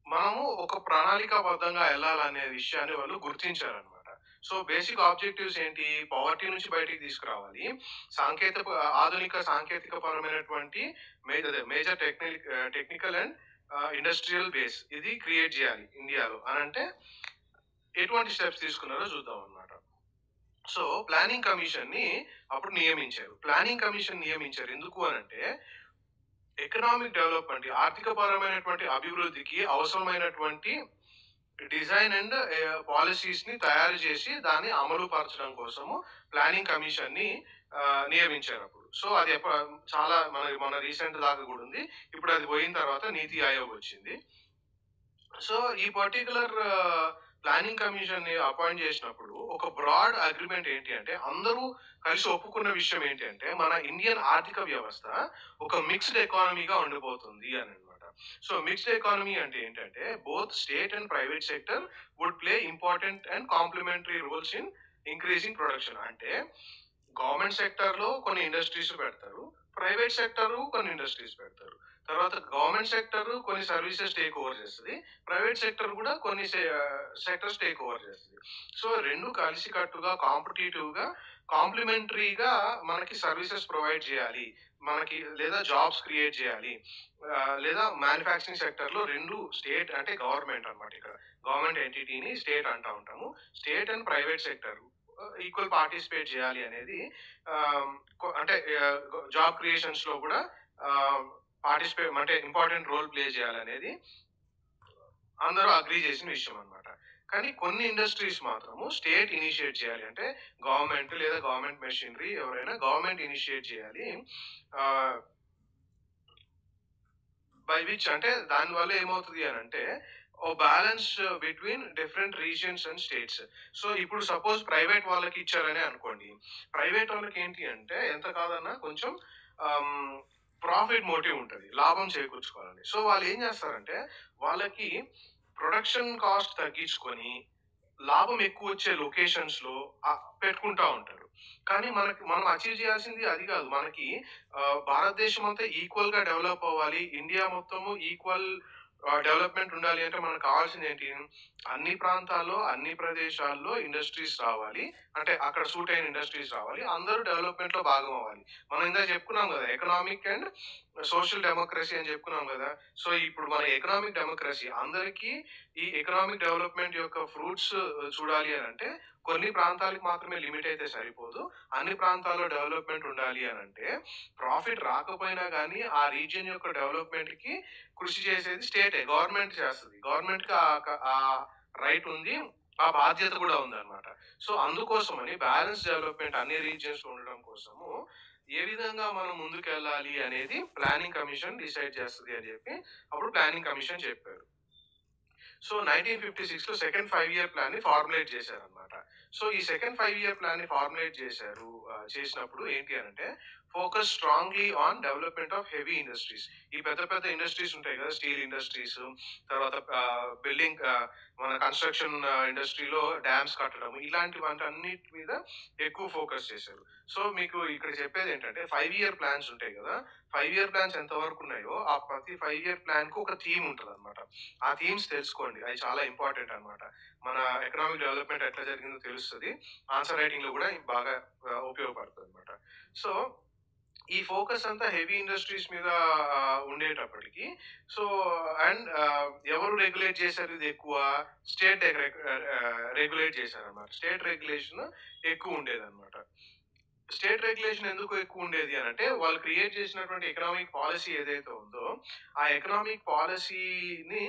మనము ఒక ప్రణాళికాబద్ధంగా ఎళ్ళాలనే విషయాన్ని వాళ్ళు గుర్తించారనమాట. సో, బేసిక్ ఆబ్జెక్టివ్స్ ఏంటి? పావర్టీ నుంచి బయటికి తీసుకురావాలి. ఆధునిక సాంకేతిక పరమైనటువంటి major technical and industrial base ఇది క్రియేట్ జేయాలి ఇండియాలో అనంటే ఎటువంటి స్టెప్స్ తీసుకున్నారో చూద్దామనమాట. సో, ప్లానింగ్ కమిషన్‌ని అప్పుడు నియమించారు. ప్లానింగ్ కమిషన్ నియమించారు. ఎందుకు అనంటే ఎకనామిక్ డెవలప్‌మెంట్ ఆర్థికపరమైనటువంటి అభివృద్ధికి అవసరమైనటువంటి డిజైన్ అండ్ పాలిసీస్‌ని తయారు చేసి దాన్ని అమలు పరచడం కోసము ప్లానింగ్ కమిషన్‌ని నియమించారప్పుడు. సో, అది చాలా మన రీసెంట్ దాకా గూడా ఉంది. ఇప్పుడు అది పోయిన తర్వాత నీతి ఆయోగ్ వచ్చింది. సో, ఈ పర్టిక్యులర్ ప్లానింగ్ కమిషన్‌ని అపాయింట్ చేసినప్పుడు ఒక బ్రాడ్ అగ్రీమెంట్ ఏంటి అంటే అందరూ కలిసి ఒప్పుకున్న విషయం ఏంటి అంటే మన ఇండియన్ ఆర్థిక వ్యవస్థ ఒక మిక్స్డ్ ఎకానమీగా ఉండిపోతుంది అననమాట. సో, మిక్స్డ్ ఎకానమీ అంటే ఏంటంటే both state and private sector would play important and complementary roles in increasing production. అంటే గవర్నమెంట్ సెక్టార్‌లో కొన్ని ఇండస్ట్రీస్ పెడతారు. ప్రైవేట్ సెక్టారు కొన్ని ఇండస్ట్రీస్ పెడతారు. తర్వాత గవర్నమెంట్ సెక్టారు కొన్ని సర్వీసెస్ టేక్ ఓవర్ చేస్తది. ప్రైవేట్ సెక్టర్ కూడా కొన్ని సెక్టర్స్ టేక్ ఓవర్ చేస్తది. సో, 2 కలిసికట్టుగా కాంపిటీటివ్‌గా, కాంప్లిమెంటరీగా మనకి సర్వీసెస్ ప్రొవైడ్ చేయాలి. మనకి లేదా జాబ్స్ క్రియేట్ చేయాలి. లేదా మ్యానుఫ్యాక్చరింగ్ సెక్టర్‌లో 2 స్టేట్ అంటే గవర్నమెంట్ అన్నమాట ఇక్కడ. గవర్నమెంట్ ఎంటిటీని స్టేట్ అంటా ఉంటాము. State and private sector equal participate చేయాలి అనేది ఆహ్, అంటే జాబ్ క్రియేషన్స్‌లో కూడా ఆహ్, అంటే ఇంపార్టెంట్ రోల్ ప్లే చేయాలనేది అందరూ అగ్రీ చేసిన విషయం అన్నమాట. కానీ కొన్ని ఇండస్ట్రీస్ మాత్రము స్టేట్ ఇనిషియేట్ చేయాలి. అంటే గవర్నమెంట్ లేదా గవర్నమెంట్ మెషినరీ ఎవరైనా గవర్నమెంట్ ఇనిషియేట్ చేయాలి. ఆహ్, బై విచ్ అంటే దానివల్ల ఏమవుతది అనంటే ఓ balance between different regions and states. So, ఇప్పుడు సపోజ్ ప్రైవేట్ వాళ్ళకి ఇచ్చారనే అనుకోండి. ప్రైవేట్ వాళ్ళకి ఏంటి అంటే ఎంత కాదన్నా కొంచెం ఆహ్, ప్రాఫిట్ మోటివ్ ఉంటది. లాభం చేకూర్చుకోవాలని. సో, వాళ్ళేం చేస్తారంటే వాళ్ళకి ప్రొడక్షన్ కాస్ట్ తగ్గించుకొని లాభం ఎక్కువొచ్చే లొకేషన్స్‌లో పెట్టుకుంటా ఉంటారు. కానీ మనం అచీవ్ చేయాల్సింది అది కాదు. మనకి భారతదేశం అంతా ఈక్వల్‌గా డెవలప్ అవ్వాలి. ఇండియా మొత్తము ఈక్వల్ డెవలప్‌మెంట్ ఉండాలి అంటే మనకు కావాల్సిందేంటి? అన్ని ప్రాంతాల్లో, అన్ని ప్రదేశాల్లో ఇండస్ట్రీస్ రావాలి. అంటే అక్కడ సూట్ అయిన ఇండస్ట్రీస్ రావాలి. అందరూ డెవలప్‌మెంట్‌లో భాగం అవ్వాలి. మనం ఇందాక చెప్పుకున్నాం గదా! ఎకనామిక్ అండ్ సోషల్ డెమోక్రసీ అని చెప్పుకున్నాం గదా! సో, ఇప్పుడు మన ఎకనామిక్ డెమోక్రసీ అందరికీ ఈ ఎకనామిక్ డెవలప్‌మెంట్ యొక్క ఫ్రూట్స్ చూడాలి అనంటే కొన్ని ప్రాంతాలకు మాత్రమే లిమిట్ అయితే సరిపోదు. అన్ని ప్రాంతాల్లో డెవలప్‌మెంట్ ఉండాలి అనంటే ప్రాఫిట్ రాకపోయినా గానీ ఆ రీజియన్ యొక్క డెవలప్‌మెంట్‌కి కృషి చేసేది స్టేటే. గవర్నమెంట్ చేస్తది. గవర్నమెంట్‌కి ఆ రైట్ ఉంది. ఆ బాధ్యత కూడా ఉందన్నమాట. సో, అందుకోసమని బ్యాలెన్స్ డెవలప్‌మెంట్ అన్ని రీజియన్స్‌లో ఉండడం కోసము ఏ విధంగా మనం ముందుకెళ్ళాలి అనేది ప్లానింగ్ కమిషన్ డిసైడ్ చేస్తది అని చెప్పి అప్పుడు ప్లానింగ్ కమిషన్ చెప్పారు. సో, 1956లో సెకండ్ 5 ఇయర్ ప్లాన్‌ని ఫార్ములేట్ చేశారన్నమాట. సో, ఈ సెకండ్ 5 ఇయర్ ప్లాన్‌ని ఫార్ములేట్ చేశారు. చేసినప్పుడు ఏంటి అనంటే focus strongly on development of heavy industries. ఈ పెద్ద పెద్ద ఇండస్ట్రీస్ ఉంటాయి కదా! స్టీల్ ఇండస్ట్రీస్, తర్వాత బిల్డింగ్ మన కన్‌స్ట్రక్షన్ ఇండస్ట్రీలో డ్యామ్స్ కట్టడం ఇలాంటి వాటన్నిటి మీద ఎక్కువ ఫోకస్ చేశారు. సో, మీకు ఇక్కడ చెప్పేదేంటంటే 5 ఇయర్ ప్లాన్స్ ఉంటాయి కదా! 5 ఇయర్ ప్లాన్స్ ఎంత వరకు ఉన్నాయో ఆ ప్రతి 5 ఇయర్ ప్లాన్‌కి ఒక థీమ్ ఉంటదన్నమాట. ఆ థీమ్స్ తెలుసుకోండి. అయి చాలా ఇంపార్టెంట్ అన్నమాట. మన ఎకనామిక్ డెవలప్‌మెంట్ ఎట్లా జరిగిందో తెలుస్తది. ఆన్సర్ రైటింగ్‌లో కూడా బాగా ఉపయోగపడుతదన్నమాట. సో, ఈ ఫోకస్ అంతా హెవీ ఇండస్ట్రీస్ మీద ఉండేటప్పటికి సో, అండ్ ఎవరు రెగ్యులేట్ చేశారు ఇది ఎక్కువ? స్టేట్ రెగ్యులేట్ చేశారన్నమాట. స్టేట్ రెగ్యులేషన్ ఎక్కువ ఉండేదన్నమాట. స్టేట్ రెగ్యులేషన్ ఎందుకు ఎక్కువ ఉండేది అనంటే వాళ్ళు క్రియేట్ చేసినటువంటి ఎకనామిక్ పాలిసీ ఏదైతే ఉందో ఆ ఎకనామిక్ పాలిసీని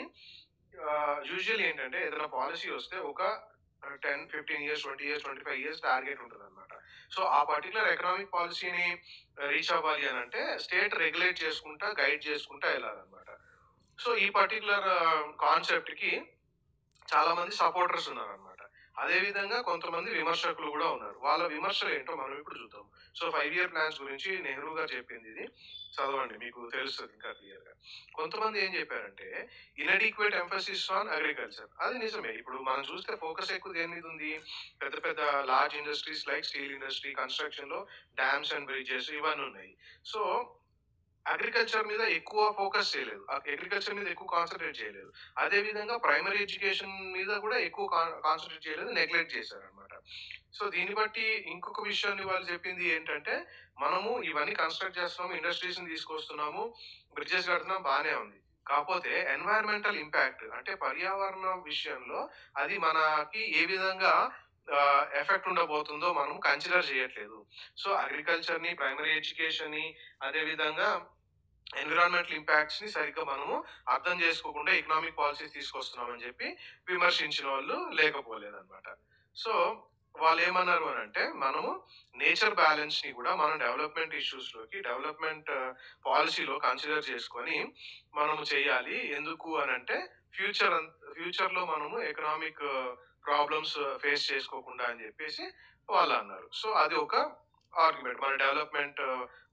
యూజువల్లీ ఏంటంటే ఏదైనా పాలిసీ వస్తే ఒక 10, 15 ఇయర్స్, 20 ఇయర్స్, 25 ఇయర్స్ టార్గెట్ ఉంటదన్నమాట. సో, ఆ పర్టిక్యులర్ ఎకనామిక్ పాలిసీని రీచ్ అవ్వాలి అనంటే స్టేట్ రెగ్యులేట్ చేసుకుంటా, గైడ్ చేసుకుంటా ఎళ్ళాలన్నమాట. సో, ఈ పర్టిక్యులర్ కాన్సెప్ట్‌కి చాలా మంది సపోర్టర్స్ ఉన్నారన్నమాట. అదే విధంగా కొంతమంది విమర్శకులు గూడా ఉన్నారు. వాళ్ళ విమర్శలేంటో మనం ఇప్పుడు చూద్దాం. సో, 5 ఇయర్ ప్లాన్స్ గురించి నెహ్రూ గారు చెప్పిందిది చదవండి. మీకు తెలుస్తది ఇంకా క్లియర్‌గా. కొంతమంది ఏం చెప్పారంటే, ఇనడిక్వేట్ ఎంఫసిస్ ఆన్ అగ్రికల్చర్. అది నిజమే. ఇప్పుడు మనం చూస్తే ఫోకస్ ఎక్కువ దేని మీద ఉంది? పెద్ద పెద్ద large industries like steel industry, కన్‌స్ట్రక్షన్‌లో డ్యామ్స్ అండ్ బ్రిడ్జెస్ ఇవన్నీ ఉన్నాయి. సో, అగ్రికల్చర్ మీద ఎక్కువ ఫోకస్ చేయలేదు. అగ్రికల్చర్ మీద ఎక్కువ కాన్సంట్రేట్ చేయలేదు. అదే విధంగా ప్రైమరీ ఎడ్యుకేషన్ మీద కూడా ఎక్కువ కాన్సంట్రేట్ చేయలేదు. నెగ్లెక్ట్ చేశారనమాట. సో దీన్ని బట్టి ఇంకొక విషయాన్ని వాళ్ళు చెప్పింది ఏంటంటే, మనము ఇవన్నీ కన్‌స్ట్రక్ట్ చేస్తున్నాము, ఇండస్ట్రీస్‌ని తీసుకొస్తున్నాము, బ్రిడ్జెస్ కడుతున్నాం బానే ఉంది. కాపోతే ఎన్వైర్న్‌మెంటల్ ఇంపాక్ట్ అంటే పర్యావరణం విషయంలో అది మనకి ఏ విధంగా ఎఫెక్ట్ ఉండబోతుందో మనం కన్సిడర్ చేయట్లేదు. సో అగ్రికల్చర్‌ని, ప్రైమరీ ఎడ్యుకేషన్‌ని అదే విధంగా ఎన్విరాన్మెంటల్ ఇంపాక్ట్స్ ని సరిగ్గా మనము అర్థం చేసుకోకుండా ఎకనామిక్ పాలసీస్ తీసుకొస్తున్నామని చెప్పి విమర్శించిన వాళ్ళు లేకపోలేదన్నమాట. సో వాళ్ళు ఏమన్నారు అని అంటే, మనము నేచర్ బ్యాలెన్స్ ని కూడా మనం డెవలప్మెంట్ ఇష్యూస్ లోకి డెవలప్మెంట్ పాలసీలో కన్సిడర్ చేసుకొని మనము చేయాలి. ఎందుకు అని అంటే ఫ్యూచర్ లో మనము ఎకనామిక్ ప్రాబ్లమ్స్ ఫేస్ చేసుకోకుండా అని చెప్పేసి వాళ్ళు అన్నారు. సో అది ఒక ఆర్గ్యుమెంట్ మన డెవలప్మెంట్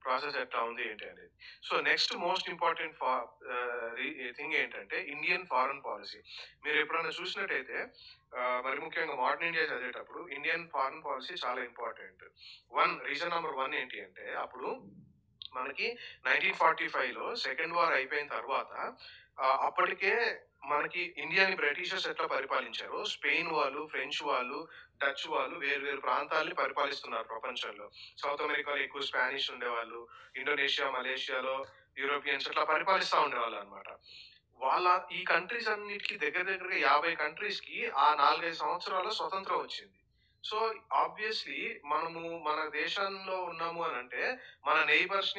ప్రాసెస్ ఎట్లా ఉంది ఏంటి అనేది. So next most important thing ఏంటంటే ఇండియన్ ఫారెన్ పాలసీ. మీరు ఎప్పుడైనా చూసినట్టయితే మరి ముఖ్యంగా మోడర్న్ ఇండియా చదివేటప్పుడు ఇండియన్ ఫారెన్ పాలసీ చాలా ఇంపార్టెంట్. రీజన్ నెంబర్ 1 ఏంటి అంటే, అప్పుడు మనకి 1945లో సెకండ్ వార్ అయిపోయిన తర్వాత అప్పటికే మనకి ఇండియాని బ్రిటిషర్స్ ఎట్లా పరిపాలించారో స్పెయిన్ వాళ్ళు, ఫ్రెంచ్ వాళ్ళు, డచ్ వాళ్ళు వేరు వేరు ప్రాంతాల్ని పరిపాలిస్తున్నారు ప్రపంచంలో. సౌత్ అమెరికాలో ఎక్కువ స్పానిష్ ఉండేవాళ్ళు, ఇండోనేషియా, మలేషియాలో యూరోపియన్స్ అట్లా పరిపాలిస్తా ఉండేవాళ్ళు అనమాట. వాళ్ళ ఈ కంట్రీస్ అన్నిటికి దగ్గర దగ్గరగా 50 కంట్రీస్ కి ఆ 4-5 సంవత్సరాల్లో స్వతంత్రం వచ్చింది. సో ఆబ్వియస్లీ మనము మన దేశంలో ఉన్నాము అని అంటే మన నైబర్స్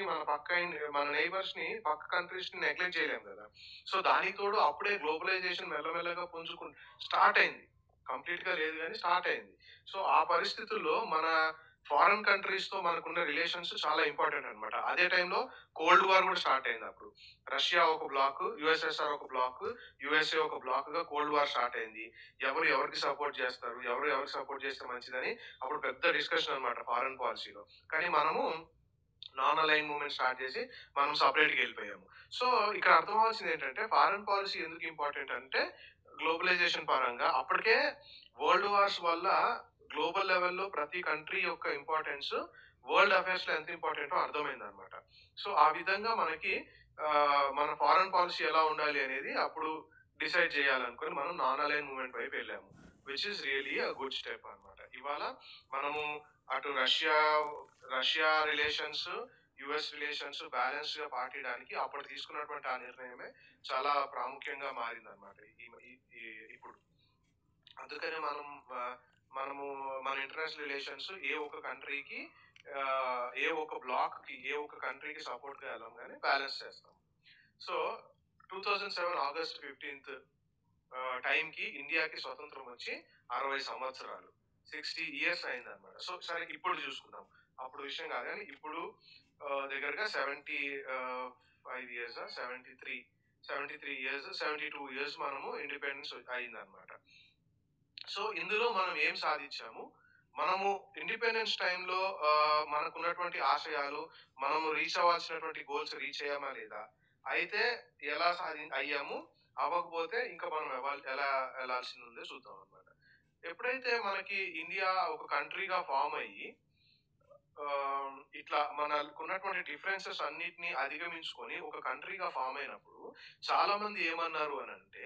ని పక్క కంట్రీస్ ని నెగ్లెక్ట్ చేయలేము కదా. సో దానికి తోడు అప్పుడే గ్లోబలైజేషన్ మెల్లమెల్లగా స్టార్ట్ అయింది. కంప్లీట్ గా లేదు కానీ స్టార్ట్ అయింది. సో ఆ పరిస్థితుల్లో మన ఫారెన్ కంట్రీస్ తో మనకున్న రిలేషన్స్ చాలా ఇంపార్టెంట్ అన్నమాట. అదే టైంలో కోల్డ్ వార్ కూడా స్టార్ట్ అయింది అప్పుడు. రష్యా ఒక బ్లాక్, యుఎస్ఎస్ఆర్ ఒక బ్లాక్, యుఎస్ఏ ఒక బ్లాక్ గా కోల్డ్ వార్ స్టార్ట్ అయింది. ఎవరు ఎవరికి సపోర్ట్ చేస్తారు, ఎవరు ఎవరికి సపోర్ట్ చేస్తే మంచిదని అప్పుడు పెద్ద డిస్కషన్ అన్నమాట ఫారెన్ పాలసీలో. కానీ మనము నాన్ అలైన్ మూవ్‌మెంట్ స్టార్ట్ చేసి మనం సెపరేట్‌గా వెళ్ళిపోయాము. సో ఇక్కడ అర్థం అవ్వాల్సింది ఏంటంటే, ఫారెన్ పాలసీ ఎందుకు ఇంపార్టెంట్ అంటే గ్లోబలైజేషన్ పరంగా అప్పటికే వరల్డ్ వార్స్ వల్ల గ్లోబల్ లెవెల్‌లో ప్రతి కంట్రీ యొక్క ఇంపార్టెన్స్ వరల్డ్ అఫైర్స్‌లో ఎంత ఇంపార్టెంటో అర్థమైందన్నమాట. సో ఆ విధంగా మనకి మన ఫారెన్ పాలసీ ఎలా ఉండాలి అనేది అప్పుడు డిసైడ్ చేయాలనుకొని మనం నాన్ అలైన్ మూవ్‌మెంట్ వైపు వెళ్ళాము. Which is really a good step అన్నమాట. ఇవాళ మనము అటు Russia relations, US relations balance గా పాటియడానికి అప్పుడు తీసుకున్నటువంటి ఆ నిర్ణయమే చాలా ప్రాముఖ్యంగా మారిందన్నమాట ఇప్పుడు. అందుకనే మనము మన ఇంటర్నేషనల్ రిలేషన్స్ ఏ ఒక్క బ్లాక్ కి ఏ ఒక్క కంట్రీకి సపోర్ట్ గా వెళ్ళం కానీ బ్యాలెన్స్ చేస్తాం. సో 2007 ఆగస్ట్ 15th టైంకి ఇండియాకి స్వతంత్రం వచ్చి 60 సంవత్సరాలు 60 ఇయర్స్ అయిందన్నమాట. సో సరే ఇప్పుడు చూసుకుందాం. అప్పుడు విషయం కాదు కానీ ఇప్పుడు దగ్గరగా 75 ఇయర్స్ 73 ఇయర్స్ 72 ఇయర్స్ మనము ఇండిపెండెన్స్ అయిందన్నమాట. సో ఇందులో మనం ఏం సాధించాము, మనము ఇండిపెండెన్స్ టైంలో మనకున్నటువంటి ఆశయాలు, మనము రీచ్ అవ్వాల్సినటువంటి గోల్స్ రీచ్ అయ్యామా లేదా, అయితే ఎలా అయ్యాము, అవ్వకపోతే ఇంకా మనం ఎలా వెళ్ళాల్సింది ఉందో చూద్దాం అనమాట. ఎప్పుడైతే మనకి ఇండియా ఒక కంట్రీగా ఫామ్ అయ్యి ఇట్లా మనకున్నటువంటి డిఫరెన్సెస్ అన్నిటిని అధిగమించుకొని ఒక కంట్రీగా ఫామ్ అయినప్పుడు చాలా మంది ఏమన్నారు అని అంటే,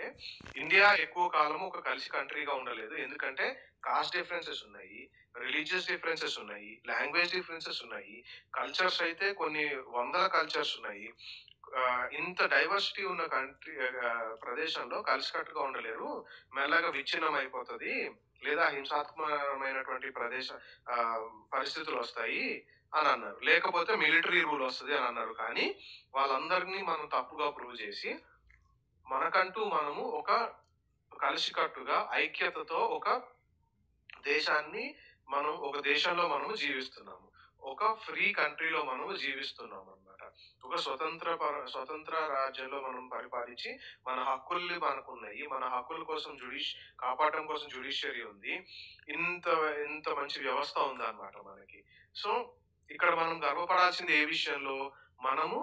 ఇండియా ఎక్కువ కాలము ఒక కలిసి కంట్రీగా ఉండలేదు. ఎందుకంటే కాస్ట్ డిఫరెన్సెస్ ఉన్నాయి, రిలీజియస్ డిఫరెన్సెస్ ఉన్నాయి, లాంగ్వేజ్ డిఫరెన్సెస్ ఉన్నాయి, కల్చర్స్ అయితే కొన్ని వందల కల్చర్స్ ఉన్నాయి. ఇంత డైవర్సిటీ ఉన్న ప్రదేశంలో కలిసికట్టుగా ఉండలేరు, మెల్లగా విచ్ఛిన్నం అయిపోతుంది, లేదా హింసాత్మకమైనటువంటి పరిస్థితులు వస్తాయి అని అన్నారు. లేకపోతే మిలిటరీ రూల్ వస్తుంది అని అన్నారు. కానీ వాళ్ళందరినీ మనం తప్పుగా ప్రూవ్ చేసి మనకంటూ మనము ఒక కలిసికట్టుగా ఐక్యతతో ఒక దేశంలో మనము జీవిస్తున్నాము. ఒక ఫ్రీ కంట్రీలో మనము జీవిస్తున్నాం అన్నమాట. ఒక స్వతంత్ర రాజ్యంలో మనం పరిపాలించి మన హక్కుల్ని మనకున్నాయి. మన హక్కుల కోసం కాపాడటం కోసం జ్యుడిషియరీ ఉంది. ఇంత ఇంత మంచి వ్యవస్థ ఉందన్నమాట మనకి. సో ఇక్కడ మనం గర్వపడాల్సింది ఏ విషయంలో, మనము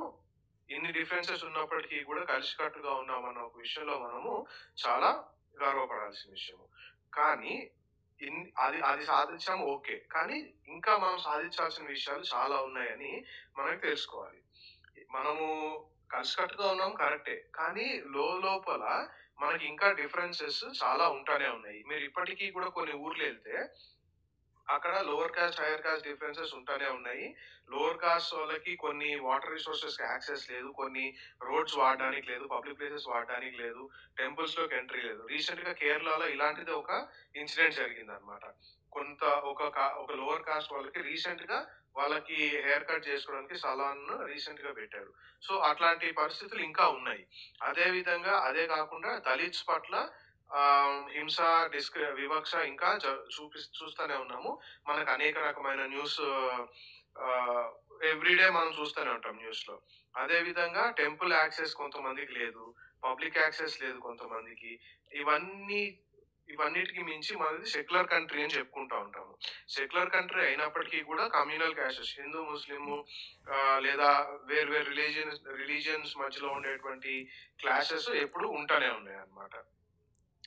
ఇన్ని డిఫరెన్సెస్ ఉన్నప్పటికీ కూడా కలిసికట్టుగా ఉన్నామన్న ఒక విషయంలో మనము చాలా గర్వపడాల్సిన విషయము. కానీ అది సాధించాము ఓకే. కానీ ఇంకా మనం సాధించాల్సిన విషయాలు చాలా ఉన్నాయని మనకు తెలుసుకోవాలి. మనము కలిసికట్టుగా ఉన్నాం కరెక్టే. కానీ లోపల మనకి ఇంకా డిఫరెన్సెస్ చాలా ఉంటానే ఉన్నాయి. మీరు ఇప్పటికి కూడా కొన్ని ఊర్లెళ్తే అక్కడ lower caste, hire cost differences ఉంటానే ఉన్నాయి. లోవర్ కాస్ట్ వాళ్ళకి కొన్ని వాటర్ రిసోర్సెస్‌కి యాక్సెస్ లేదు. కొన్ని రోడ్స్ వాడడానికి లేదు. పబ్లిక్ ప్లేసెస్ వాడడానికి లేదు. టెంపుల్స్‌లోకి ఎంట్రీ లేదు. రీసెంట్‌గా కేరళలో ఇలాంటిదే ఒక ఇన్సిడెంట్ జరిగిందనమాట. కొంత ఒక లోవర్ కాస్ట్ వాళ్ళకి రీసెంట్‌గా వాళ్ళకి హెయిర్ కట్ చేసుకోవడానికి సలాన్‌ను రీసెంట్‌గా పెట్టారు. సో, అట్లాంటి పరిస్థితులు ఇంకా ఉన్నాయి. అదే విధంగా అదే కాకుండా దళిత్స్ పట్ల హింస, వివక్ష ఇంకా చూస్తూనే ఉన్నాము. మనకు అనేక రకమైన న్యూస్ ఎవ్రీడే మనం చూస్తూనే ఉంటాం న్యూస్‌లో. అదే విధంగా టెంపుల్ యాక్సెస్ కొంతమందికి లేదు. పబ్లిక్ యాక్సెస్ లేదు కొంతమందికి. ఇవన్నీ ఇవన్నిటికి మించి మనది సెక్యులర్ కంట్రీ అని చెప్పుకుంటా ఉంటాము. సెక్యులర్ కంట్రీ అయినప్పటికీ కూడా కమ్యూనల్ క్లాషెస్ హిందూ, ముస్లిము లేదా వేరు వేరు రిలీజియన్స్ మధ్యలో ఉండేటువంటి క్లాషెస్ ఎప్పుడూ ఉంటానే ఉన్నాయన్నమాట.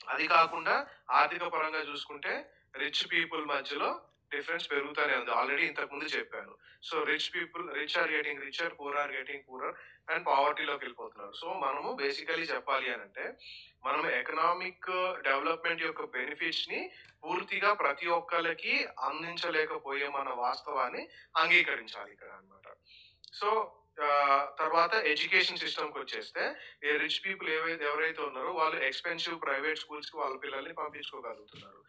అది కాకుండా ఆర్థిక పరంగా చూసుకుంటే రిచ్ పీపుల్ మధ్యలో డిఫరెన్స్ పెరుగుతానే ఉంది. ఆల్రెడీ ఇంతకుముందు చెప్పాను. So, rich are getting richer, poor are getting poorer and పావర్టీలోకి వెళ్ళిపోతున్నారు. సో, మనము బేసికల్లీ చెప్పాలి అనంటే, మనం ఎకనామిక్ డెవలప్‌మెంట్ యొక్క బెనిఫిట్స్‌ని పూర్తిగా ప్రతి ఒక్కళ్ళకి అందించలేకపోయామన్న వాస్తవాన్ని అంగీకరించాలి ఇక్కడ అన్నమాట. సో, తర్వాత ఎడ్యుకేషన్ సిస్టమ్‌కొచ్చేస్తే, ఈ రిచ్ పీపుల్ ఎవరైతే ఉన్నారో వాళ్ళు ఎక్స్‌పెన్సివ్ ప్రైవేట్ స్కూల్స్‌కి వాళ్ళ పిల్లల్ని పంపించుకోగలుగుతున్నారు.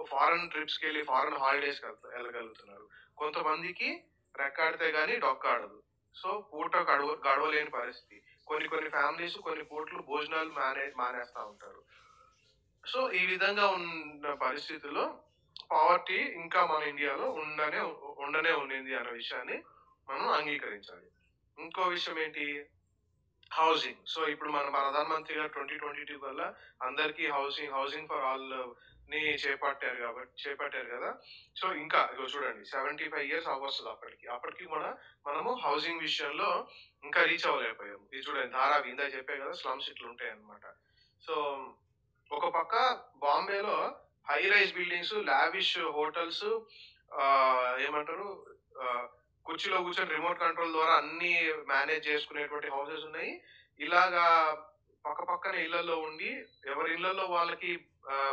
Foreign ట్రిప్స్‌కెళ్ళి foreign హాలిడేస్‌కి ఎళ్ళగలుగుతున్నారు. కొంతమందికి రెక్కాడితే గాని డొక్కాడదు. సో, పూట గడవలేని పరిస్థితి. కొన్ని కొన్ని ఫ్యామిలీస్ కొన్ని పూటలు భోజనాలు మానేస్తా ఉంటారు. సో, ఈ విధంగా ఉన్న పరిస్థితుల్లో పావర్టీ ఇంకా మన ఇండియాలో ఉండనే ఉండింది అన్న విషయాన్ని మనం అంగీకరించాలి. ఇంకో విషయం ఏంటి? హౌసింగ్. సో, ఇప్పుడు మన ప్రధానమంత్రి గారు 2022 కల్లా అందరికీ హౌసింగ్ ఫర్ ఆల్‌ని చేపట్టారు గదా! సో, ఇంకా ఇగో చూడండి 75 ఇయర్స్ అవ్వొస్తది అప్పటికి. అప్పటికి కూడా మనము హౌసింగ్ విషయంలో ఇంకా రీచ్ అవ్వలేకపోయాము. ఇది చూడండి ధారావి ఇందాక చెప్పా గదా! స్లమ్స్ ఇట్లుంటాయన్నమాట. సో, ఒక పక్క బాంబేలో high rise buildings, lavish hotels ఏమంటారు ఆహ్, కుర్చీలో కూర్చొని రిమోట్ కంట్రోల్ ద్వారా అన్నీ మేనేజ్ చేసుకునేటువంటి హౌసెస్ ఉన్నాయి. ఇలాగా పక్కపక్కన ఇళ్లల్లో ఉండి ఎవరి ఇళ్లల్లో వాళ్ళకి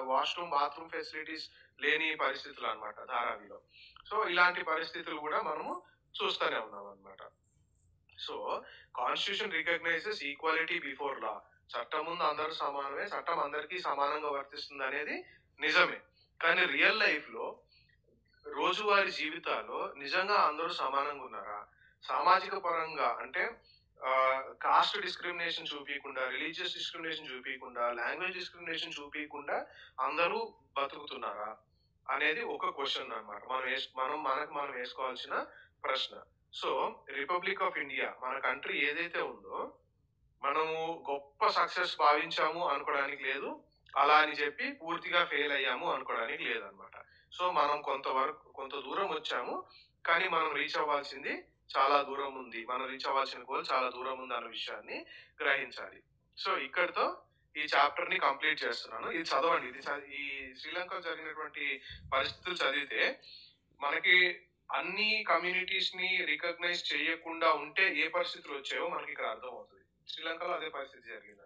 వాష్‌రూమ్, బాత్రూమ్ ఫెసిలిటీస్ లేని పరిస్థితులన్నమాట ధారావిలో. సో, ఇలాంటి పరిస్థితులు గూడా మనము చూస్తూనే ఉన్నామన్నమాట. So, constitution recognises equality before law. చట్టం ముందు అందరూ సమానమే. చట్టం అందరికీ సమానంగా వర్తిస్తుందనేది నిజమే. కానీ రియల్ లైఫ్‌లో రోజువారీ జీవితాల్లో నిజంగా అందరూ సమానంగా ఉన్నారా? సామాజిక పరంగా అంటే కాస్ట్ డిస్క్రిమినేషన్ చూపియకుండా, రిలీజియస్ డిస్క్రిమినేషన్ చూపియకుండా, లాంగ్వేజ్ డిస్క్రిమినేషన్ చూపియకుండా అందరూ బతుకుతున్నారా? అనేది ఒక క్వెషన్ అన్నమాట. మనకు మనం వేసుకోవాల్సిన ప్రశ్న. సో, రిపబ్లిక్ ఆఫ్ ఇండియా మన కంట్రీ ఏదైతే ఉందో, మనము గొప్ప సక్సెస్ భావించాము అనుకోవడానికి లేదు. అలా అని చెప్పి పూర్తిగా ఫెయిల్ అయ్యాము అనుకోవడానికి లేదన్నమాట. సో, మనం కొంత దూరం వచ్చాము. కానీ మనం రీచ్ అవ్వాల్సింది చాలా దూరం ఉంది. మనం రీచ్ అవ్వాల్సిన గోల్ చాలా దూరం ఉంది అన్న విషయాన్ని గ్రహించాలి. సో, ఇక్కడితో ఈ చాప్టర్‌ని కంప్లీట్ చేస్తున్నాను. ఇది చదవండి. ఈ శ్రీలంకలో జరిగినటువంటి పరిస్థితులు చదివితే మనకి అన్ని కమ్యూనిటీస్‌ని రికగ్నైజ్ చేయకుండా ఉంటే ఏ పరిస్థితులు వచ్చాయో మనకి ఇక్కడ అర్థమవుతది. శ్రీలంకలో అదే పరిస్థితి జరిగింది.